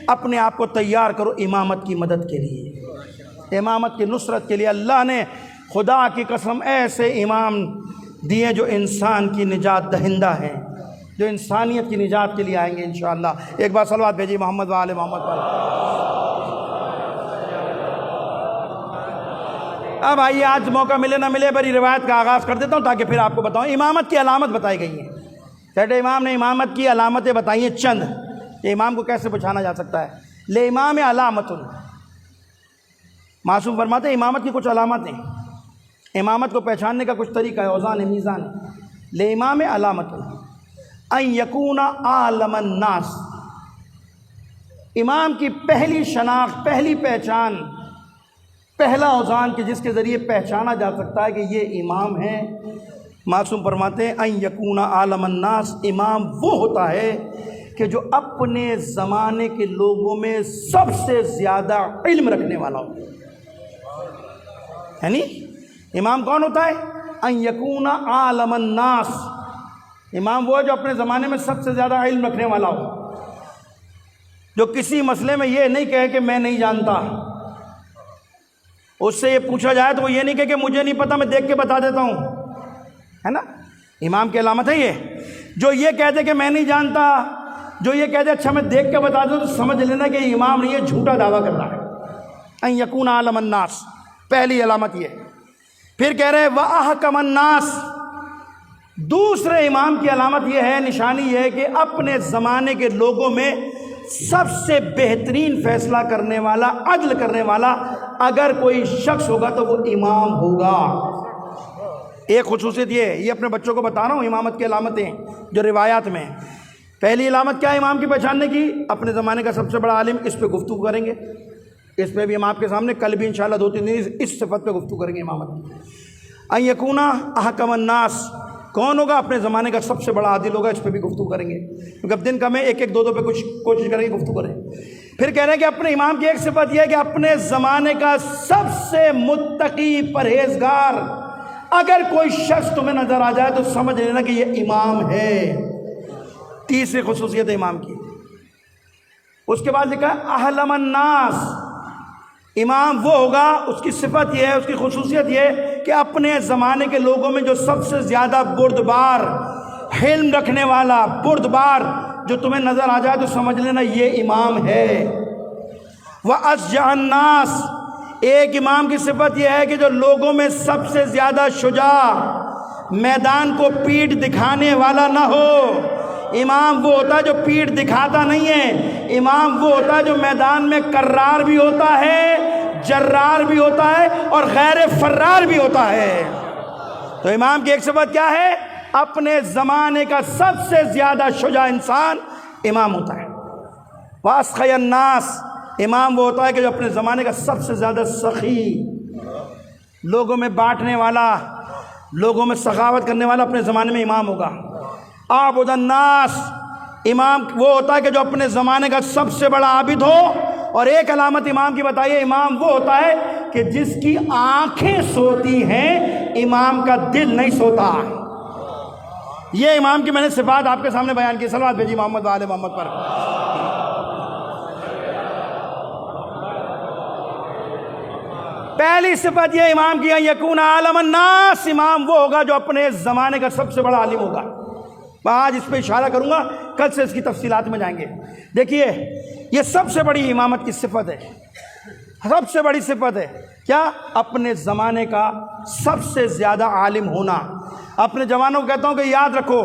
اپنے آپ کو تیار کرو امامت کی مدد کے لیے، امامت کی نصرت کے لیے۔ اللہ نے خدا کی قسم ایسے امام دیے جو انسان کی نجات دہندہ ہیں، جو انسانیت کی نجات کے لیے آئیں گے انشاءاللہ۔ ایک بار صلوات بھیجیے محمد و آل محمد پر۔ اب آئیے، آج موقع ملے نہ ملے بڑی روایت کا آغاز کر دیتا ہوں تاکہ پھر آپ کو بتاؤں۔ امامت کی علامت بتائی گئی ہیں، چھٹے امام نے امامت کی علامتیں بتائی ہیں چند، کہ امام کو کیسے پہچانا جا سکتا ہے۔ لے امام علامت، معصوم فرماتے ہیں امامت کی کچھ علامتیں، امامت کو پہچاننے کا کچھ طریقہ ہے، اوزان میزان۔ لے امام علامت ان یکون عالم الناس، امام کی پہلی شناخت، پہلی پہچان، پہلا اوزان کہ جس کے ذریعے پہچانا جا سکتا ہے کہ یہ امام ہے، معصوم فرماتے ہیں ان یکون عالم الناس، امام وہ ہوتا ہے کہ جو اپنے زمانے کے لوگوں میں سب سے زیادہ علم رکھنے والا ہو۔ یعنی امام کون ہوتا ہے؟ ان یکون عالم الناس، امام وہ ہے جو اپنے زمانے میں سب سے زیادہ علم رکھنے والا ہو، جو کسی مسئلے میں یہ نہیں کہے کہ میں نہیں جانتا، اس سے یہ پوچھا جائے تو وہ یہ نہیں کہے کہ مجھے نہیں پتا، میں دیکھ کے بتا دیتا ہوں، ہے نا۔ امام کی علامت ہے یہ، جو یہ کہتے کہ میں نہیں جانتا، جو یہ کہتے اچھا میں دیکھ کے بتا دوں، تو سمجھ لینا کہ امام نہیں ہے، جھوٹا دعویٰ کر رہا ہے۔ ان یکون عالم الناس، پہلی علامت یہ۔ پھر کہہ رہے وَأَحْكَمَ النَّاسِ، دوسرے امام کی علامت یہ ہے، نشانی یہ ہے کہ اپنے زمانے کے لوگوں میں سب سے بہترین فیصلہ کرنے والا، عدل کرنے والا اگر کوئی شخص ہوگا تو وہ امام ہوگا۔ ایک خصوصیت یہ اپنے بچوں کو بتا رہا ہوں امامت کی علامتیں جو روایات میں۔ پہلی علامت کیا ہے امام کی پہچاننے کی؟ اپنے زمانے کا سب سے بڑا عالم۔ اس پہ گفتگو کریں گے، اس پہ بھی ہم آپ کے سامنے کل بھی انشاءاللہ 2-3 دن اس صفت پہ گفتگو کریں گے امامت کی۔ ان یکون احکم الناس، کون ہوگا؟ اپنے زمانے کا سب سے بڑا عادل ہوگا، اس پہ بھی گفتگو کریں گے کیونکہ اب دن کم ہے، ایک دو پہ کچھ کوشش کریں گے گفتگو کریں۔ پھر کہہ رہے ہیں کہ اپنے امام کی ایک صفت یہ ہے کہ اپنے زمانے کا سب سے متقی پرہیزگار اگر کوئی شخص تمہیں نظر آ جائے تو سمجھ لینا کہ یہ امام ہے۔ تیسری خصوصیت امام کی۔ اس کے بعد لکھا ہے احلم الناس، امام وہ ہوگا، اس کی صفت یہ ہے، اس کی خصوصیت یہ ہے کہ اپنے زمانے کے لوگوں میں جو سب سے زیادہ بردبار، حلم رکھنے والا، بردبار جو تمہیں نظر آ جائے تو سمجھ لینا یہ امام ہے۔ وَأَشْجَعَ النَّاسِ، ایک امام کی صفت یہ ہے کہ جو لوگوں میں سب سے زیادہ شجاع، میدان کو پیٹھ دکھانے والا نہ ہو۔ امام وہ ہوتا ہے جو پیٹھ دکھاتا نہیں ہے، امام وہ ہوتا ہے جو میدان میں کرار بھی ہوتا ہے، جرار بھی ہوتا ہے اور غیر فرار بھی ہوتا ہے۔ تو امام کی ایک صفت کیا ہے؟ اپنے زمانے کا سب سے زیادہ شجاع انسان امام ہوتا ہے۔ وَأَسْخَيَ النَّاسِ، امام وہ ہوتا ہے کہ جو اپنے زمانے کا سب سے زیادہ سخی، لوگوں میں بانٹنے والا، لوگوں میں سخاوت کرنے والا اپنے زمانے میں امام ہوگا۔ عابد الناس، امام وہ ہوتا ہے کہ جو اپنے زمانے کا سب سے بڑا عابد ہو۔ اور ایک علامت امام کی بتائیے، امام وہ ہوتا ہے کہ جس کی آنکھیں سوتی ہیں، امام کا دل نہیں سوتا۔ یہ امام کی میں نے صفات آپ کے سامنے بیان کی۔ صلوات بھیجی محمد و آل محمد پر۔ پہلی صفت یہ امام کی ہے یکون عالم الناس، امام وہ ہوگا جو اپنے زمانے کا سب سے بڑا عالم ہوگا۔ میں آج اس پہ اشارہ کروں گا، کل سے اس کی تفصیلات میں جائیں گے۔ دیکھیے یہ سب سے بڑی امامت کی صفت ہے، سب سے بڑی صفت ہے کیا؟ اپنے زمانے کا سب سے زیادہ عالم ہونا۔ اپنے جوانوں کو کہتا ہوں کہ یاد رکھو،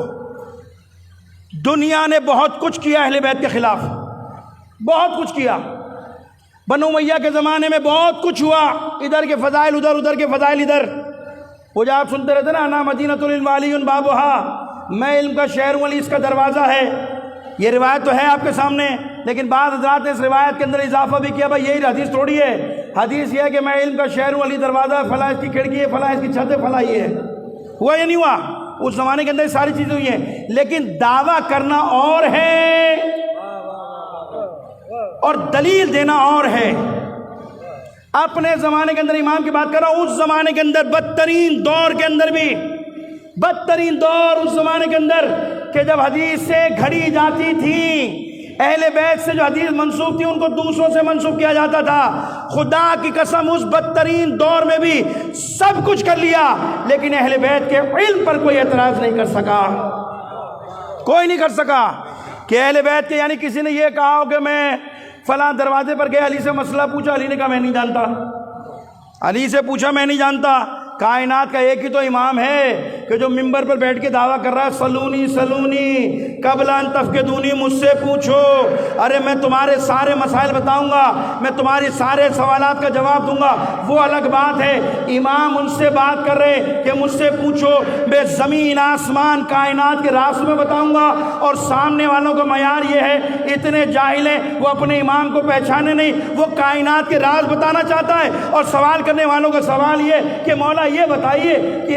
دنیا نے بہت کچھ کیا اہل بیت کے خلاف، بہت کچھ کیا۔ بنو امیہ کے زمانے میں بہت کچھ ہوا، ادھر کے فضائل ادھر، ادھر کے فضائل ادھر۔ وہ جو آپ سنتے رہتے نا، انا مدینۃ العلم علی بابھا، میں علم کا شہر ہوں، علی اس کا دروازہ ہے۔ یہ روایت تو ہے آپ کے سامنے، لیکن بعض حضرات نے اس روایت کے اندر اضافہ بھی کیا، بھائی یہی حدیث تھوڑی ہے، حدیث یہ ہے کہ میں علم کا شہر ہوں، علی دروازہ ہے، فلاں اس کی کھڑکی ہے، فلاں اس کی چھت ہے، فلاں یہ ہے۔ ہوا یا نہیں ہوا؟ اس زمانے کے اندر یہ ساری چیزیں ہوئی ہیں، لیکن دعویٰ کرنا اور ہے اور دلیل دینا اور ہے۔ اپنے زمانے کے اندر امام کی بات کر رہا ہوں، اس زمانے کے اندر بدترین دور کے اندر بھی، بدترین دور اس زمانے کے اندر کہ جب حدیثیں گھڑی جاتی تھیں، اہل بیت سے جو حدیث منسوب تھی ان کو دوسروں سے منسوب کیا جاتا تھا۔ خدا کی قسم اس بدترین دور میں بھی سب کچھ کر لیا، لیکن اہل بیت کے علم پر کوئی اعتراض نہیں کر سکا، کوئی نہیں کر سکا کہ اہل بیت کے، یعنی کسی نے یہ کہا ہو کہ میں فلاں دروازے پر گیا، علی سے مسئلہ پوچھا، علی نے کہا میں نہیں جانتا، علی سے پوچھا میں نہیں جانتا۔ کائنات کا ایک ہی تو امام ہے کہ جو ممبر پر بیٹھ کے دعویٰ کر رہا ہے سلونی سلونی قبل ان تفقدونی، مجھ سے پوچھو، ارے میں تمہارے سارے مسائل بتاؤں گا، میں تمہاری سارے سوالات کا جواب دوں گا۔ وہ الگ بات ہے، امام ان سے بات کر رہے کہ مجھ سے پوچھو، میں زمین آسمان کائنات کے راز میں بتاؤں گا، اور سامنے والوں کا معیار یہ ہے اتنے جاہل ہیں وہ اپنے امام کو پہچانے نہیں، وہ کائنات کے راز بتانا چاہتا ہے، اور سوال کرنے والوں کا سوال یہ کہ مولا یہ بتائیے کہ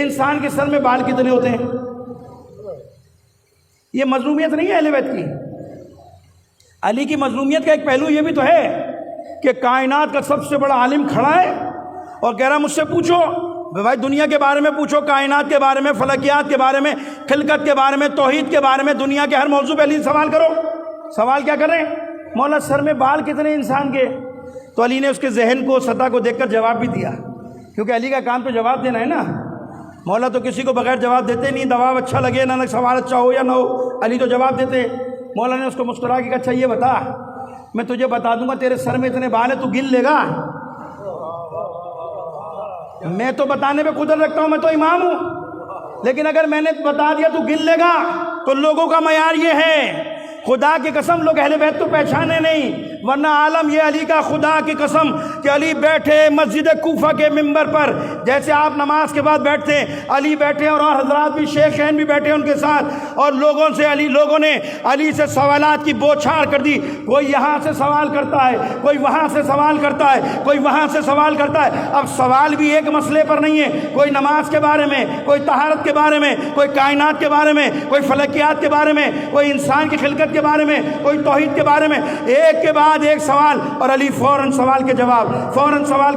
انسان کے سر میں بال کتنے ہوتے ہیں۔ یہ مظلومیت نہیں ہے اہل بیت کی۔ علی کی مظلومیت کا ایک پہلو یہ بھی تو ہے کہ کائنات کا سب سے بڑا عالم کھڑا ہے اور کہہ رہا مجھ سے پوچھو، بھائی دنیا کے بارے میں پوچھو، کائنات کے بارے میں، فلکیات کے بارے میں، خلقت کے بارے میں، توحید کے بارے میں، دنیا کے ہر موضوع پہ علی سوال کرو۔ سوال کیا کر رہے ہیں؟ مولا سر میں بال کتنے انسان کے؟ تو علی نے اس کے ذہن کو، سطح کو دیکھ کر جواب بھی دیا، کیونکہ علی کا کام تو جواب دینا ہے نا۔ مولا تو کسی کو بغیر جواب دیتے نہیں، جواب اچھا لگے نہ سوال اچھا ہو یا نہ ہو، علی تو جواب دیتے۔ مولا نے اس کو مسکرا کے کہا اچھا یہ بتا میں تجھے بتا دوں گا تیرے سر میں اتنے بال ہیں تو گن لے گا؟ میں تو بتانے پہ قدرت رکھتا ہوں، میں تو امام ہوں، لیکن اگر میں نے بتا دیا تو گن لے گا؟ تو لوگوں کا معیار یہ ہے، خدا کی قسم لوگ اہل بیت تو پہچانے نہیں، ورنہ عالم یہ علی کا خدا کی قسم کہ علی بیٹھے مسجد کوفہ کے ممبر پر، جیسے آپ نماز کے بعد بیٹھتے ہیں، علی بیٹھے اور حضرات بھی شیخین بھی بیٹھے ان کے ساتھ، اور لوگوں نے علی سے سوالات کی بوچھاڑ کر دی، کوئی یہاں سے سوال کرتا ہے، کوئی وہاں سے سوال کرتا ہے، کوئی وہاں سے سوال کرتا ہے۔ اب سوال بھی ایک مسئلے پر نہیں ہے، کوئی نماز کے بارے میں، کوئی طہارت کے بارے میں، کوئی کائنات کے بارے میں، کوئی فلکیات کے بارے میں، کوئی انسان کی خلقت کے بارے میں، کوئی توحید کے بارے میں، ایک کے بعد ایک سوال، اور علی فوراً سوال کے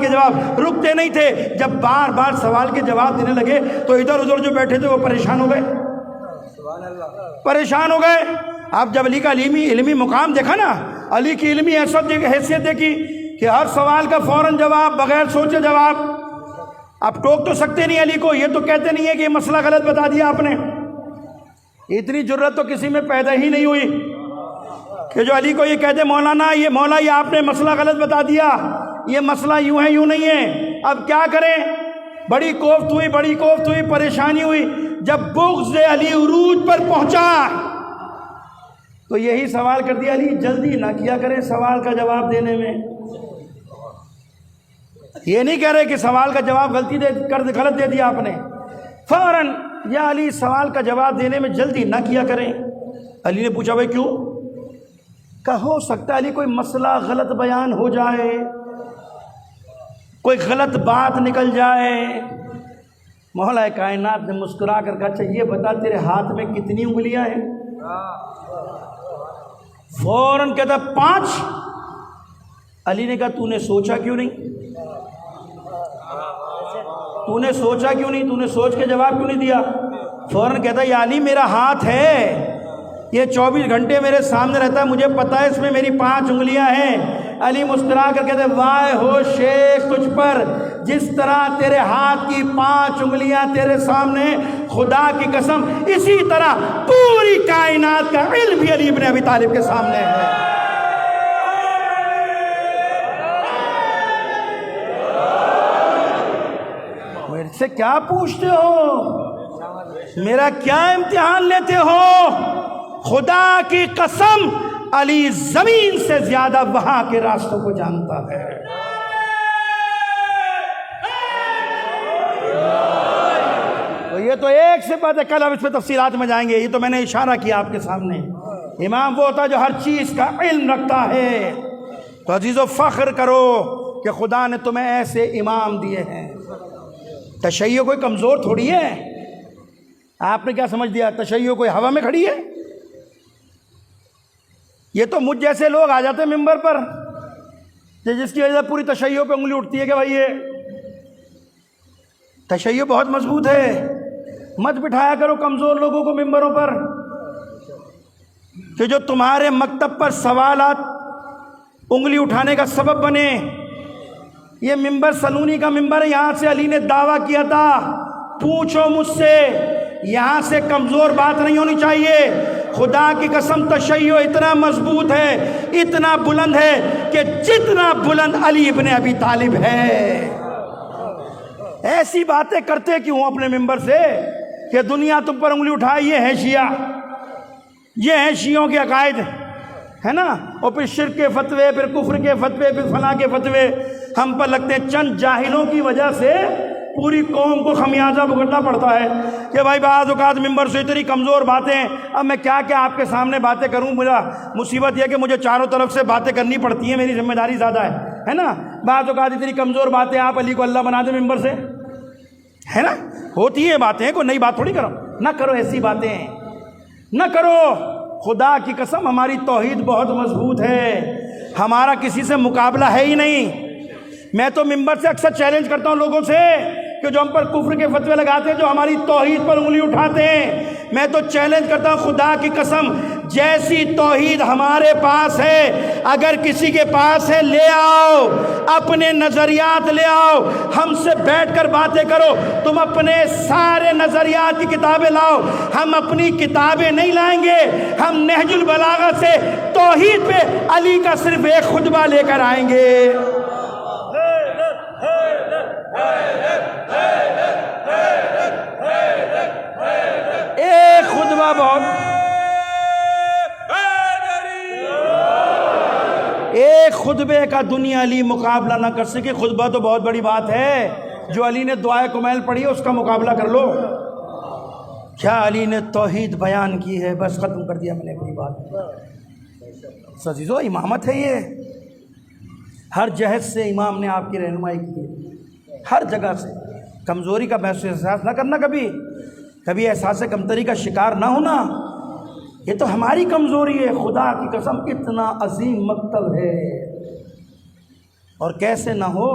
جواب رکتے نہیں تھے۔ جب بار بار سوال کے جواب دینے لگے تو ادھر ادھر جو بیٹھے تھے وہ پریشان ہو گئے۔ اب جب علی کا علمی مقام دیکھا نا، علی کی علمی حیثیت دیکھی کہ ہر سوال کا فوراً جواب، بغیر سوچے جواب۔ اب ٹوک تو سکتے نہیں علی کو، یہ تو کہتے نہیں ہے کہ یہ مسئلہ غلط بتا دیا آپ نے۔ اتنی جرت تو کسی میں پیدا ہی نہیں ہوئی کہ جو علی کو یہ کہتے مولا یہ آپ نے مسئلہ غلط بتا دیا، یہ مسئلہ یوں ہے یوں نہیں ہے، اب کیا کریں؟ بڑی کوفت ہوئی، پریشانی ہوئی۔ جب بغض علی عروج پر پہنچا تو یہی سوال کر دیا، علی جلدی نہ کیا کریں سوال کا جواب دینے میں۔ یہ نہیں کہہ رہے کہ سوال کا جواب غلط دے دیا آپ نے، فوراً یا علی سوال کا جواب دینے میں جلدی نہ کیا کریں۔ علی نے پوچھا بھائی کیوں؟ کہ ہو سکتا ہے علی کوئی مسئلہ غلط بیان ہو جائے، کوئی غلط بات نکل جائے۔ مولا کائنات نے مسکرا کر کہا اچھا یہ بتا تیرے ہاتھ میں کتنی انگلیاں ہیں؟ فوراً کہتا 5۔ علی نے کہا تو نے سوچا کیوں نہیں؟ تو نے سوچ کے جواب کیوں نہیں دیا؟ فوراً کہتا یا علی میرا ہاتھ ہے، یہ 24 گھنٹے میرے سامنے رہتا ہے، مجھے پتا ہے اس میں میری 5 انگلیاں ہیں۔ علی مسکرا کر کہتے واہ ہو شیخ تجھ پر، جس طرح تیرے ہاتھ کی 5 انگلیاں تیرے سامنے، خدا کی قسم اسی طرح پوری کائنات کا علم بھی علی ابن ابی طالب کے سامنے ہے۔ میرے سے کیا پوچھتے ہو؟ میرا کیا امتحان لیتے ہو؟ خدا کی قسم علی زمین سے زیادہ وہاں کے راستوں کو جانتا ہے۔ تو یہ تو ایک سے بات ہے، کل ہم اس پہ تفصیلات میں جائیں گے، یہ تو میں نے اشارہ کیا آپ کے سامنے۔ امام وہ ہوتا ہے جو ہر چیز کا علم رکھتا ہے۔ تو عزیزو فخر کرو کہ خدا نے تمہیں ایسے امام دیے ہیں۔ تشیع کوئی کمزور تھوڑی ہے، آپ نے کیا سمجھ دیا تشیع کوئی ہوا میں کھڑی ہے؟ یہ تو مجھ جیسے لوگ آ جاتے ہیں ممبر پر جس کی وجہ سے پوری تشیع پہ انگلی اٹھتی ہے کہ بھائی یہ تشیع بہت مضبوط ہے، مت بٹھایا کرو کمزور لوگوں کو ممبروں پر، کہ جو تمہارے مکتب پر سوالات انگلی اٹھانے کا سبب بنے۔ یہ ممبر سلونی کا ممبر ہے، یہاں سے علی نے دعویٰ کیا تھا پوچھو مجھ سے، یہاں سے کمزور بات نہیں ہونی چاہیے۔ خدا کی قسم تشیع اتنا مضبوط ہے، اتنا بلند ہے کہ جتنا بلند علی ابن ابی طالب ہے۔ ایسی باتیں کرتے کیوں اپنے ممبر سے کہ دنیا تم پر انگلی اٹھائے، یہ ہے شیعہ، یہ ہیں شیعوں کے عقائد، ہے نا؟ اور پھر شرک کے فتوے، پھر کفر کے فتوے، پھر فلاں کے فتوے ہم پر لگتے ہیں۔ چند جاہلوں کی وجہ سے پوری قوم کو خمیازہ بھگتنا پڑتا ہے کہ بھائی بعض اوقات ممبر سے اتنی کمزور باتیں، اب میں کیا آپ کے سامنے باتیں کروں؟ میرا مصیبت یہ کہ مجھے چاروں طرف سے باتیں کرنی پڑتی ہیں، میری ذمہ داری زیادہ ہے نا؟ بعض اوقات اتنی کمزور باتیں آپ علی کو اللہ بنا دیں ممبر سے، ہے نا؟ ہوتی ہیں باتیں، کوئی نئی بات تھوڑی کرو، نہ کرو ایسی باتیں، نہ کرو۔ خدا کی قسم ہماری توحید بہت مضبوط ہے، ہمارا کسی سے مقابلہ ہے ہی نہیں۔ میں تو ممبر سے اکثر چیلنج کرتا ہوں لوگوں سے کہ جو ہم پر کفر کے فتوے لگاتے ہیں، جو ہماری توحید پر انگلی اٹھاتے ہیں، میں تو چیلنج کرتا ہوں خدا کی قسم جیسی توحید ہمارے پاس ہے اگر کسی کے پاس ہے لے آؤ، اپنے نظریات لے آؤ، ہم سے بیٹھ کر باتیں کرو۔ تم اپنے سارے نظریات کی کتابیں لاؤ، ہم اپنی کتابیں نہیں لائیں گے، ہم نہج البلاغہ سے توحید پہ علی کا صرف ایک خطبہ لے کر آئیں گے۔ ایک خطبہ بہت، ایک خطبے کا دنیا علی مقابلہ نہ کر سکے۔ خطبہ تو بہت بڑی بات ہے، جو علی نے دعائے کمیل پڑھی ہے اس کا مقابلہ کر لو۔ کیا علی نے توحید بیان کی ہے، بس ختم کر دیا میں نے اپنی بات۔ عزیزو امامت ہے یہ، ہر جہت سے امام نے آپ کی رہنمائی کی ہے، ہر جگہ سے۔ کمزوری کا محسوس احساس نہ کرنا، کبھی احساس کمتری کا شکار نہ ہونا، یہ تو ہماری کمزوری ہے۔ خدا کی قسم اتنا عظیم مکتب ہے، اور کیسے نہ ہو،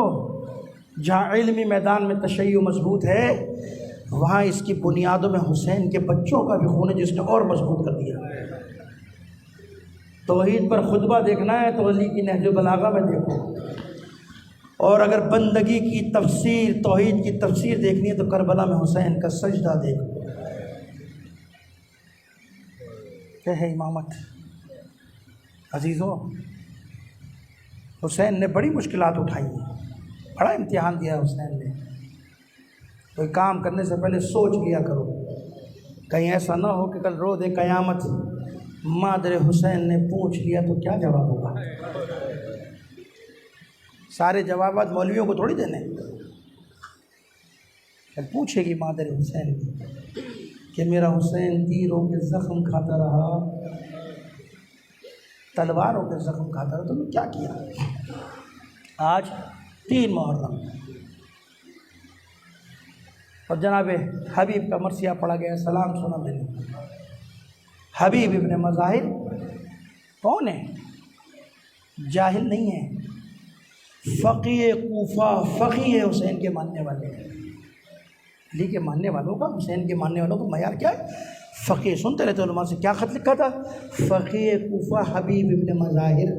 جہاں علمی میدان میں تشیع مضبوط ہے وہاں اس کی بنیادوں میں حسین کے بچوں کا بھی خون ہے جس نے اور مضبوط کر دیا۔ توحید پر خطبہ دیکھنا ہے تو علی کی نہج البلاغہ میں دیکھو، اور اگر بندگی کی تفسیر، توحید کی تفسیر دیکھنی ہے تو کربلا میں حسین کا سجدہ دیکھو۔ کیا ہے امامت عزیزو؟ حسین نے بڑی مشکلات اٹھائی ہیں، بڑا امتحان دیا حسین نے۔ کوئی کام کرنے سے پہلے سوچ لیا کرو، کہیں ایسا نہ ہو کہ کل روز قیامت مادر حسین نے پوچھ لیا تو کیا جواب ہوگا؟ سارے جوابات مولویوں کو تھوڑی دینے، کل پوچھے گی مادر حسین کہ میرا حسین تیروں کے زخم کھاتا رہا، تلواروں کے زخم کھاتا رہا، تم نے کیا کیا؟ آج 3 محرم اور جناب حبیب کا مرثیہ پڑھا گیا، سلام سنا میں نے۔ حبیب ابن مظاہر کون ہے؟ جاہل نہیں ہے، فقیہ کوفہ، فقیہ حسین کے ماننے والے ہیں۔ علی کے ماننے والوں کا، حسین کے ماننے والوں کا معیار کیا ہے؟ فقیہ۔ سنتے رہتے علماء سے کیا خط لکھا تھا؟ فقیہ کوفہ حبیب ابن مظاہر،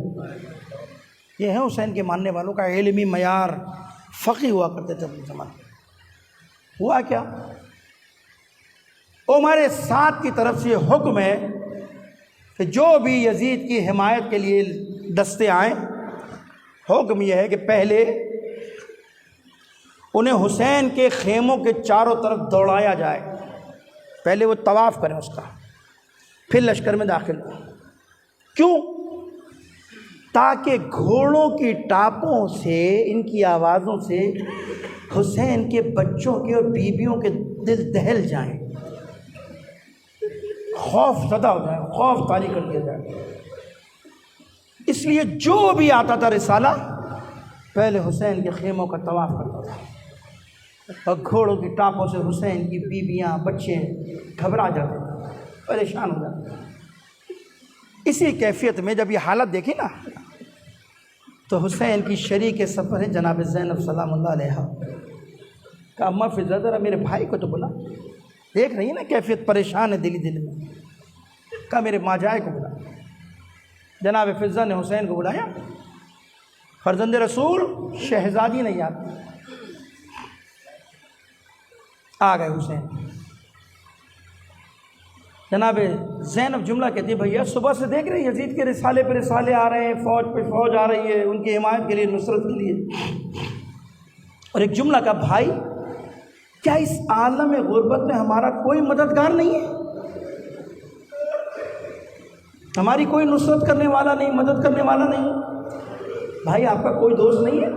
یہ ہے حسین کے ماننے والوں کا علمی معیار۔ فقیہ ہوا کرتے تھے اپنے زمانے۔ ہوا کیا؟ عمر 7 کی طرف سے یہ حکم ہے کہ جو بھی یزید کی حمایت کے لیے دستے آئیں، حکم یہ ہے کہ پہلے انہیں حسین کے خیموں کے چاروں طرف دوڑایا جائے، پہلے وہ طواف کریں اس کا، پھر لشکر میں داخل ہو۔ کیوں؟ تاکہ گھوڑوں کی ٹاپوں سے، ان کی آوازوں سے حسین کے بچوں کے اور بیویوں کے دل دہل جائیں، خوف زدہ ہو جائے، خوف طاری کر دیا جائے۔ اس لیے جو بھی آتا تھا رسالہ پہلے حسین کے خیموں کا طواف کرتا تھا، اور گھوڑوں کی ٹاپوں سے حسین کی بیویاں بچے گھبرا جاتے تھے، پریشان ہو جاتے تھے۔ اسی کیفیت میں جب یہ حالت دیکھی نا تو حسین کی شریک سفر ہے جناب زینب سلام اللہ علیہا، کہا اماں فضا ذرا میرے بھائی کو تو بلا، دیکھ رہی ہے نا کیفیت، پریشان ہے دل میں۔ کہا میرے ماجائے کو بلا۔ جناب فضا نے حسین کو بلایا، فرزند رسول شہزادی نہیں آتی، آ گئے حسین۔ جناب زینب جملہ کہتی ہے بھیا صبح سے دیکھ رہے ہیں یزید کے رسالے پہ رسالے آ رہے ہیں، فوج پہ فوج آ رہی ہے ان کی حمایت کے لیے، نصرت کے لیے، اور ایک جملہ کا بھائی کیا اس عالم غربت میں ہمارا کوئی مددگار نہیں ہے؟ ہماری کوئی نصرت کرنے والا نہیں، مدد کرنے والا نہیں؟ بھائی آپ کا کوئی دوست نہیں ہے؟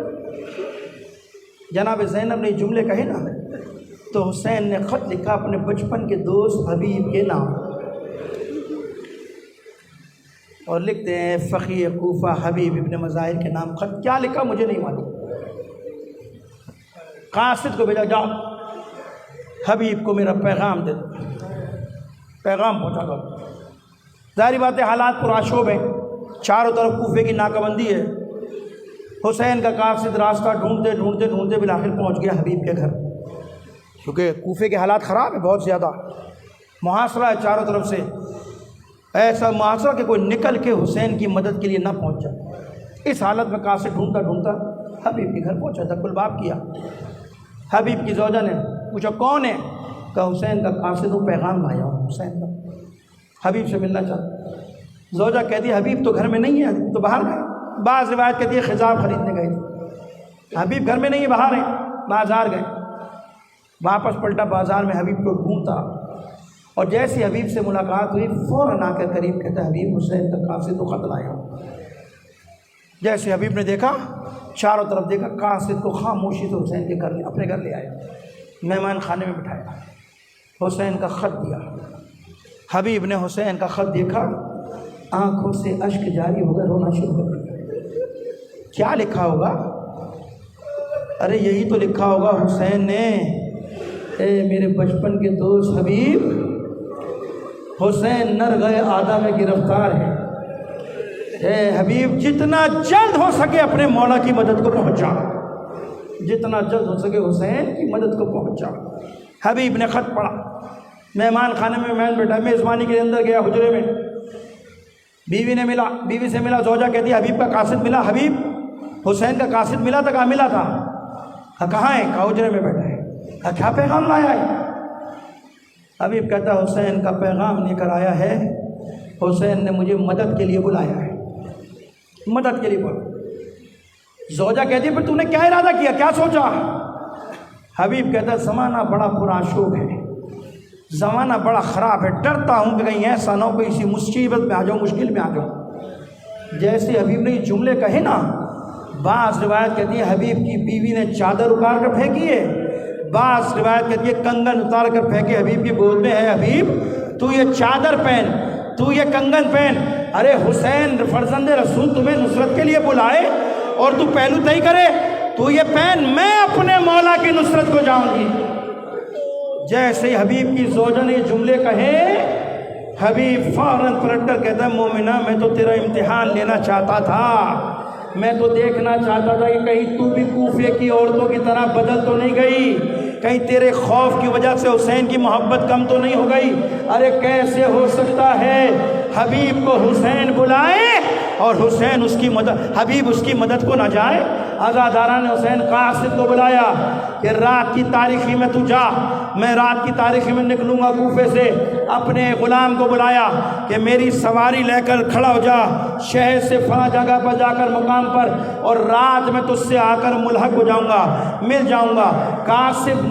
جناب زینب نے جملے کہے نا تو حسین نے خط لکھا اپنے بچپن کے دوست حبیب کے نام، اور لکھتے ہیں فقیہ کوفہ حبیب ابن مظاہر کے نام خط۔ کیا لکھا مجھے نہیں معلوم، قاصد کو بھیجا، جاؤ حبیب کو میرا پیغام دے دو، پیغام پہنچا دو۔ ظاہری بات ہے حالات پرآشوب ہیں، چاروں طرف کوفے کی ناکہ بندی ہے۔ حسین کا قاصد راستہ ڈھونڈتے ڈھونڈتے ڈھونڈتے بالآخر پہنچ گیا حبیب کے گھر، کیونکہ کوفے کے حالات خراب ہیں بہت زیادہ، محاصرہ ہے چاروں طرف سے۔ ایسا معاشرہ کہ کوئی نکل کے حسین کی مدد کے لیے نہ پہنچا۔ اس حالت میں قاصد ڈھونڈتا ڈھونڈتا حبیب کے گھر پہنچا، تک الباب کیا۔ حبیب کی زوجہ نے پوچھا کون ہے؟ کہا حسین کا قاصد ہوں، پیغام لایا ہوں حسین کا، حبیب سے ملنا چاہتا۔ زوجہ کہتی ہے حبیب تو گھر میں نہیں ہے، تو باہر گئے۔ بعض روایت کہتی ہے خضاب خریدنے گئے تھے، حبیب گھر میں نہیں ہے، باہر ہے، بازار گئے۔ واپس پلٹا، بازار میں حبیب کو ڈھونڈتا، اور جیسی حبیب سے ملاقات ہوئی فوراً آ کر قریب کہتا ہے حبیب حسین کا قاصد تو خط لایا ہوں۔ جیسے حبیب نے دیکھا، چاروں طرف دیکھا، قاصد کو خاموشی سے حسین کے گھر اپنے گھر لے آیا، مہمان خانے میں بٹھایا، حسین کا خط دیا۔ حبیب نے حسین کا خط دیکھا، آنکھوں سے اشک جاری ہو گئے، رونا شروع کر دیا۔ کیا لکھا ہوگا؟ ارے یہی تو لکھا ہوگا حسین نے، اے میرے بچپن کے دوست حبیب، حسین نر گئے آدھا میں گرفتار ہے، اے حبیب جتنا جلد ہو سکے اپنے مولا کی مدد کو پہنچا، جتنا جلد ہو سکے حسین کی مدد کو پہنچا۔ حبیب نے خط پڑھا، مہمان خانے میں مہمان بیٹھا، میزبانی کے اندر گیا حجرے میں، بیوی نے ملا، بیوی سے ملا، زوجہ کہتی ہے حبیب کا قاصد ملا، حبیب حسین کا قاصد ملا تھا؟ کہا ملا تھا۔ کہاں ہے؟ کہا حجرے میں بیٹھا ہے۔ کہا کیا پیغام لایا ہے؟ حبیب کہتا ہے حسین کا پیغام لے کر آیا ہے، حسین نے مجھے مدد کے لیے بلایا ہے، مدد کے لیے بولا۔ زوجہ کہتی ہے پھر تو نے کیا ارادہ کیا، کیا سوچا؟ حبیب کہتا ہے زمانہ بڑا پرآشوب ہے، زمانہ بڑا خراب ہے، ڈرتا ہوں کہ کہیں ایسا نہ ہو کہ اسی مصیبت میں آ جاؤں، مشکل میں آ جاؤں۔ جیسے حبیب نے یہ جملے کہے نا، بعض روایت کہتی ہے حبیب کی بیوی نے چادر اتار کر پھینکی ہے، بعض روایت کہتی ہے کنگن اتار کر پھینکے حبیب کی گود میں، ہے حبیب تو یہ چادر پہن، تو یہ کنگن پہن، ارے حسین فرزند رسول تمہیں نصرت کے لیے بلائے اور تو پہلو طے کرے، تو یہ پہن، میں اپنے مولا کی نصرت کو جاؤں گی۔ جیسے حبیب کی زوجہ نے یہ جملے کہے، حبیب فوراً پلٹ کر کہتا ہے مومنہ میں تو تیرا امتحان لینا چاہتا تھا، میں تو دیکھنا چاہتا تھا کہ کہیں تو بھی کوفے کی عورتوں کی طرح بدل تو نہیں گئی، کہیں تیرے خوف کی وجہ سے حسین کی محبت کم تو نہیں ہو گئی۔ ارے کیسے ہو سکتا ہے حبیب کو حسین بلائے اور حسین اس کی مدد، حبیب اس کی مدد کو نہ جائے؟ عزاداران حسین قاصد کو بلایا کہ رات کی تاریخی میں تو جا، میں رات کی تاریخی میں نکلوں گا کوفے سے۔ اپنے غلام کو بلایا کہ میری سواری لے کر کھڑا ہو جا شہر سے فلاں جگہ پر جا کر مقام پر، اور رات میں تجھ سے آ کر ملحق ہو جاؤں گا، مل جاؤں گا۔ قاصد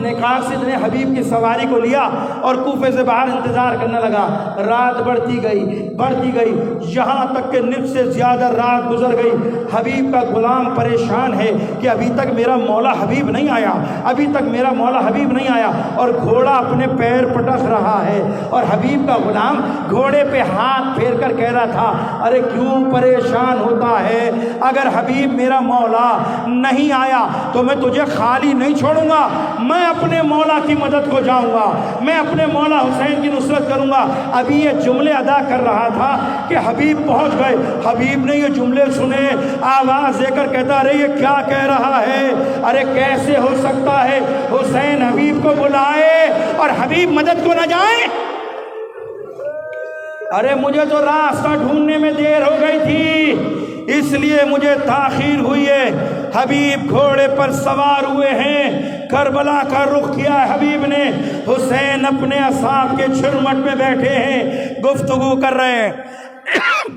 نے حبیب کی سواری کو لیا اور کوفے سے باہر انتظار کرنے لگا۔ رات بڑھتی گئی، یہاں تک کہ نصف سے زیادہ رات گزر گئی۔ حبیب کا غلام پریشان ہے کہ ابھی تک میرا مولا حبیب نہیں آیا، ابھی تک میرا مولا حبیب نہیں آیا، اور گھوڑا اپنے پیر پٹک رہا ہے، اور حبیب کا غلام گھوڑے پہ ہاتھ پھیر کر کہہ رہا تھا ارے کیوں پریشان ہوتا ہے، اگر حبیب میرا مولا نہیں آیا تو میں تجھے خالی نہیں چھوڑوں گا، میں اپنے مولا کی مدد کو جاؤں گا، میں اپنے مولا حسین کی نصرت کروں گا۔ ابھی یہ جملے ادا کر رہا تھا کہ حبیب پہنچ گئے۔ حبیب نے یہ جملے سنے، آواز دے کر کہتا ارے یہ کیا کہہ رہا ہے، ارے کیسے ہو سکتا ہے حسین حبیب کو بلائے اور حبیب مدد کو نہ جائے؟ ارے مجھے تو راستہ ڈھونڈنے میں دیر ہو گئی تھی، اس لیے مجھے تاخیر ہوئی ہے۔ حبیب گھوڑے پر سوار ہوئے ہیں، کربلا کا رخ کیا ہے حبیب نے، حسین اپنے اصحاب کے چھرمٹ میں بیٹھے ہیں، گفتگو کر رہے ہیں،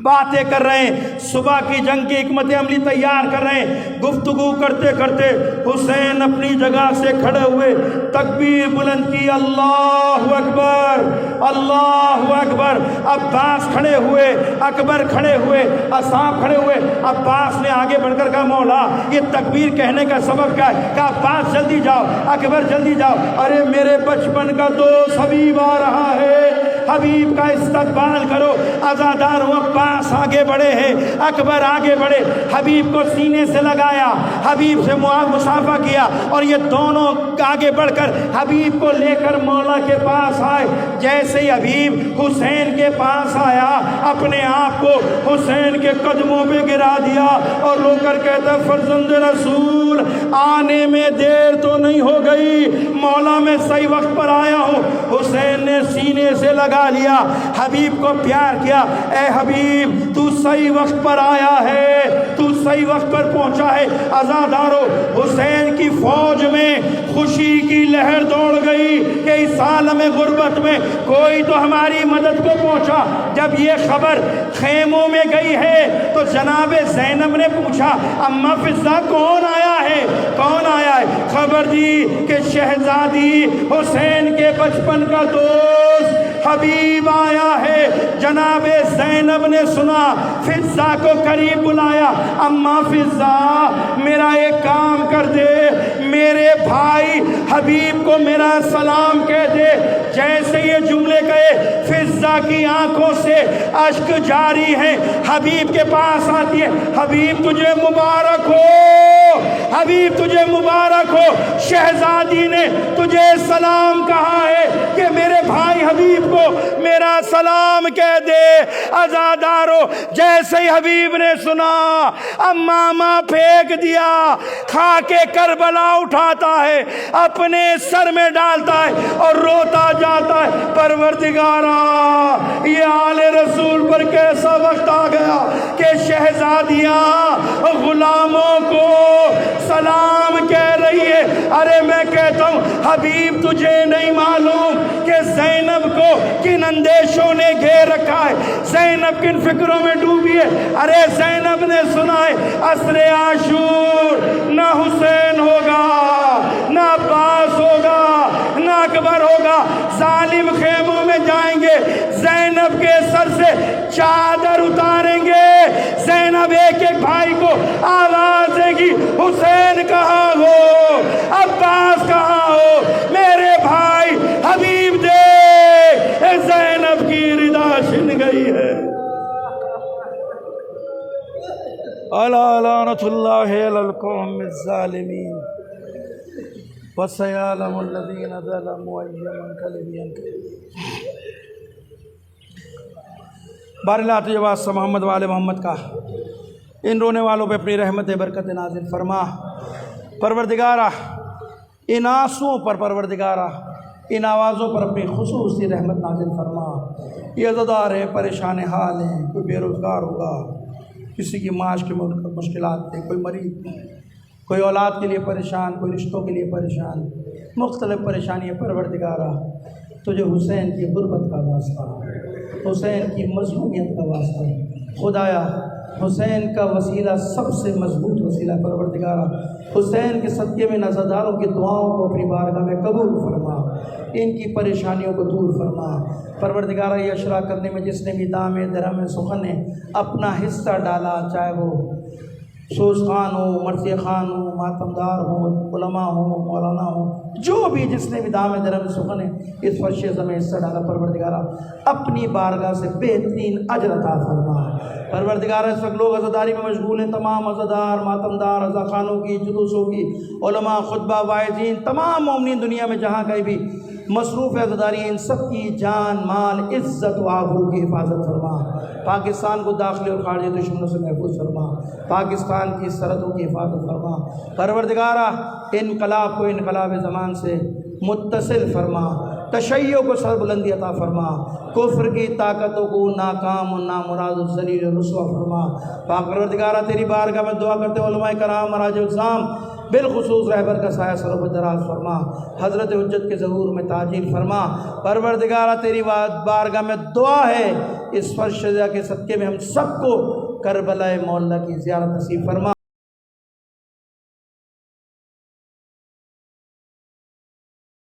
باتیں کر رہے ہیں، صبح کی جنگ کی حکمت عملی تیار کر رہے ہیں۔ گفتگو کرتے کرتے حسین اپنی جگہ سے کھڑے ہوئے، تکبیر بلند کی، اللہ اکبر اللہ اکبر۔ عباس کھڑے ہوئے، اکبر کھڑے ہوئے، اصحاب کھڑے ہوئے۔ عباس نے آگے بڑھ کر کہا مولا یہ تکبیر کہنے کا سبب کیا ہے؟ کہا عباس جلدی جاؤ، اکبر جلدی جاؤ، ارے میرے بچپن کا دوست حبیب آ رہا ہے، حبیب کا استقبال کرو۔ عزادار عباس آگے بڑھے ہیں، اکبر آگے بڑھے، حبیب کو سینے سے لگایا، حبیب سے مصافحہ کیا، اور یہ دونوں آگے بڑھ کر حبیب کو لے کر مولا کے پاس آئے۔ جیسے ہی حبیب حسین کے پاس آیا، اپنے آپ کو حسین کے قدموں پہ گرا دیا اور رو کر کہتا فرزند رسول آنے میں دیر تو نہیں ہو گئی، مولا میں صحیح وقت پر آیا ہوں۔ حسین نے سینے سے لگا بلا لیا، حبیب کو پیار کیا، اے حبیب تو صحیح وقت پر آیا ہے، تو صحیح وقت پر پہنچا ہے۔ عزادارو، حسین کی فوج میں خوشی کی لہر دوڑ گئی کہ اس عالم غربت میں کوئی تو ہماری مدد کو پہنچا۔ جب یہ خبر خیموں میں گئی ہے تو جناب زینب نے پوچھا اماں فضہ کون آیا ہے، کون آیا ہے؟ خبر دی کہ شہزادی حسین کے بچپن کا دوست حبیب آیا ہے۔ جناب زینب نے سنا، فضہ کو قریب بلایا، اماں فضہ میرا ایک کام کر دے، میرے بھائی حبیب کو میرا سلام کہہ دے۔ جیسے یہ جملے کہے فضہ کی آنکھوں سے اشک جاری ہیں، حبیب کے پاس آتی ہے، حبیب تجھے مبارک ہو، حبیب تجھے مبارک ہو، شہزادی نے تجھے سلام کہا ہے کہ میرے بھائی حبیب کو میرا سلام کہہ دے۔ عزادارو، جیسے ہی حبیب نے سنا امامہ پھینک دیا، خاک کربلا اٹھاتا ہے، اپنے سر میں ڈالتا ہے اور روتا جاتا ہے، پروردگارا یہ آل رسول پر کیسا وقت آ گیا کہ شہزادیاں غلاموں کو سلام کہہ رہی ہے۔ ارے میں کہتا ہوں حبیب تجھے نہیں معلوم کہ زینب کو کن اندیشوں نے گھیر رکھا ہے، زینب کن فکروں میں ڈوبی ہے۔ ارے زینب نے سنا ہے عصر عاشور نہ حسین ہوگا، نہ عباس ہوگا، نہ اکبر ہوگا، ظالم خیموں میں جائیں گے، زینب کے سر سے چادر اتاریں گے، زینب ایک ایک بھائی کو آواز دے گی حسین کہاں ہو، عباس کہاں ہو، میرے بھائی حبیب دے، زینب کی ردا چھن گئی ہے۔ الا لعنۃ اللہ علی القوم الظالمین وسيعلم الذين ظلموا أي منقلب ينقلبون۔ بارلات یہ واسطہ محمد والے محمد کا، ان رونے والوں پہ اپنی رحمت برکت نازل فرما۔ پروردگارہ ان آنسوؤں پر، پروردگارہ ان آوازوں پر اپنی خصوصی رحمت نازل فرما۔ یہ عزادار ہیں، پریشان حال ہیں، کوئی بے روزگار ہوگا، کسی کی معاش کی مشکلات ہیں، کوئی مریض، کوئی اولاد کے لیے پریشان، کوئی رشتوں کے لیے پریشان، مختلف پریشانیاں۔ پروردگارہ تجھے حسین کی غربت کا واسطہ، حسین کی مظلومیت کا واسطہ، خدایا حسین کا وسیلہ سب سے مضبوط وسیلہ، پروردگارہ حسین کے صدقے میں عزاداروں کی دعاؤں کو اپنی بارگاہ میں قبول فرما، ان کی پریشانیوں کو دور فرما۔ پروردگارہ یہ اشرا کرنے میں جس نے بھی دام درہم سخن نے اپنا حصہ ڈالا، چاہے وہ سوز خان ہو، مرثیہ خان ہو، ماتمدار ہو، علماء ہو، مولانا ہو، جو بھی جس نے بھی دام درہم سخن ہے اس فرش میں حصہ ڈالا، پروردگارہ اپنی بارگاہ سے بہترین اجر عطا فرما۔ پروردگارہ اس وقت لوگ عزاداری میں مشغول ہیں، تمام عزادار، ماتمدار، عزا خانوں کی، جلوسوں کی، علماء، خطبہ، واعظین، تمام مومنین دنیا میں جہاں کہیں بھی مصروف عزاداری، ان سب کی جان، مال، عزت و آبرو کی حفاظت فرما۔ پاکستان کو داخلی اور خارجی دشمنوں سے محفوظ فرما، پاکستان کی سرحدوں کی حفاظت فرما۔ پروردگارہ انقلاب کو انقلاب زمان سے متصل فرما، تشیع کو سر بلندی عطا فرما، کفر کی طاقتوں کو ناکام و نامراد و ذلیل و رسوا فرما۔ پروردگارہ تیری بارگاہ میں دعا کرتے علماء کرام، مراجع الزام، بالخصوص رہبر کا سایہ سر پر دراز فرما، حضرت حجت کے ظہور میں تاجیل فرما۔ پروردگارہ تیری بارگاہ میں دعا ہے اس فرش کے صدقے میں ہم سب کو کربلا مولا کی زیارت نصیب فرما۔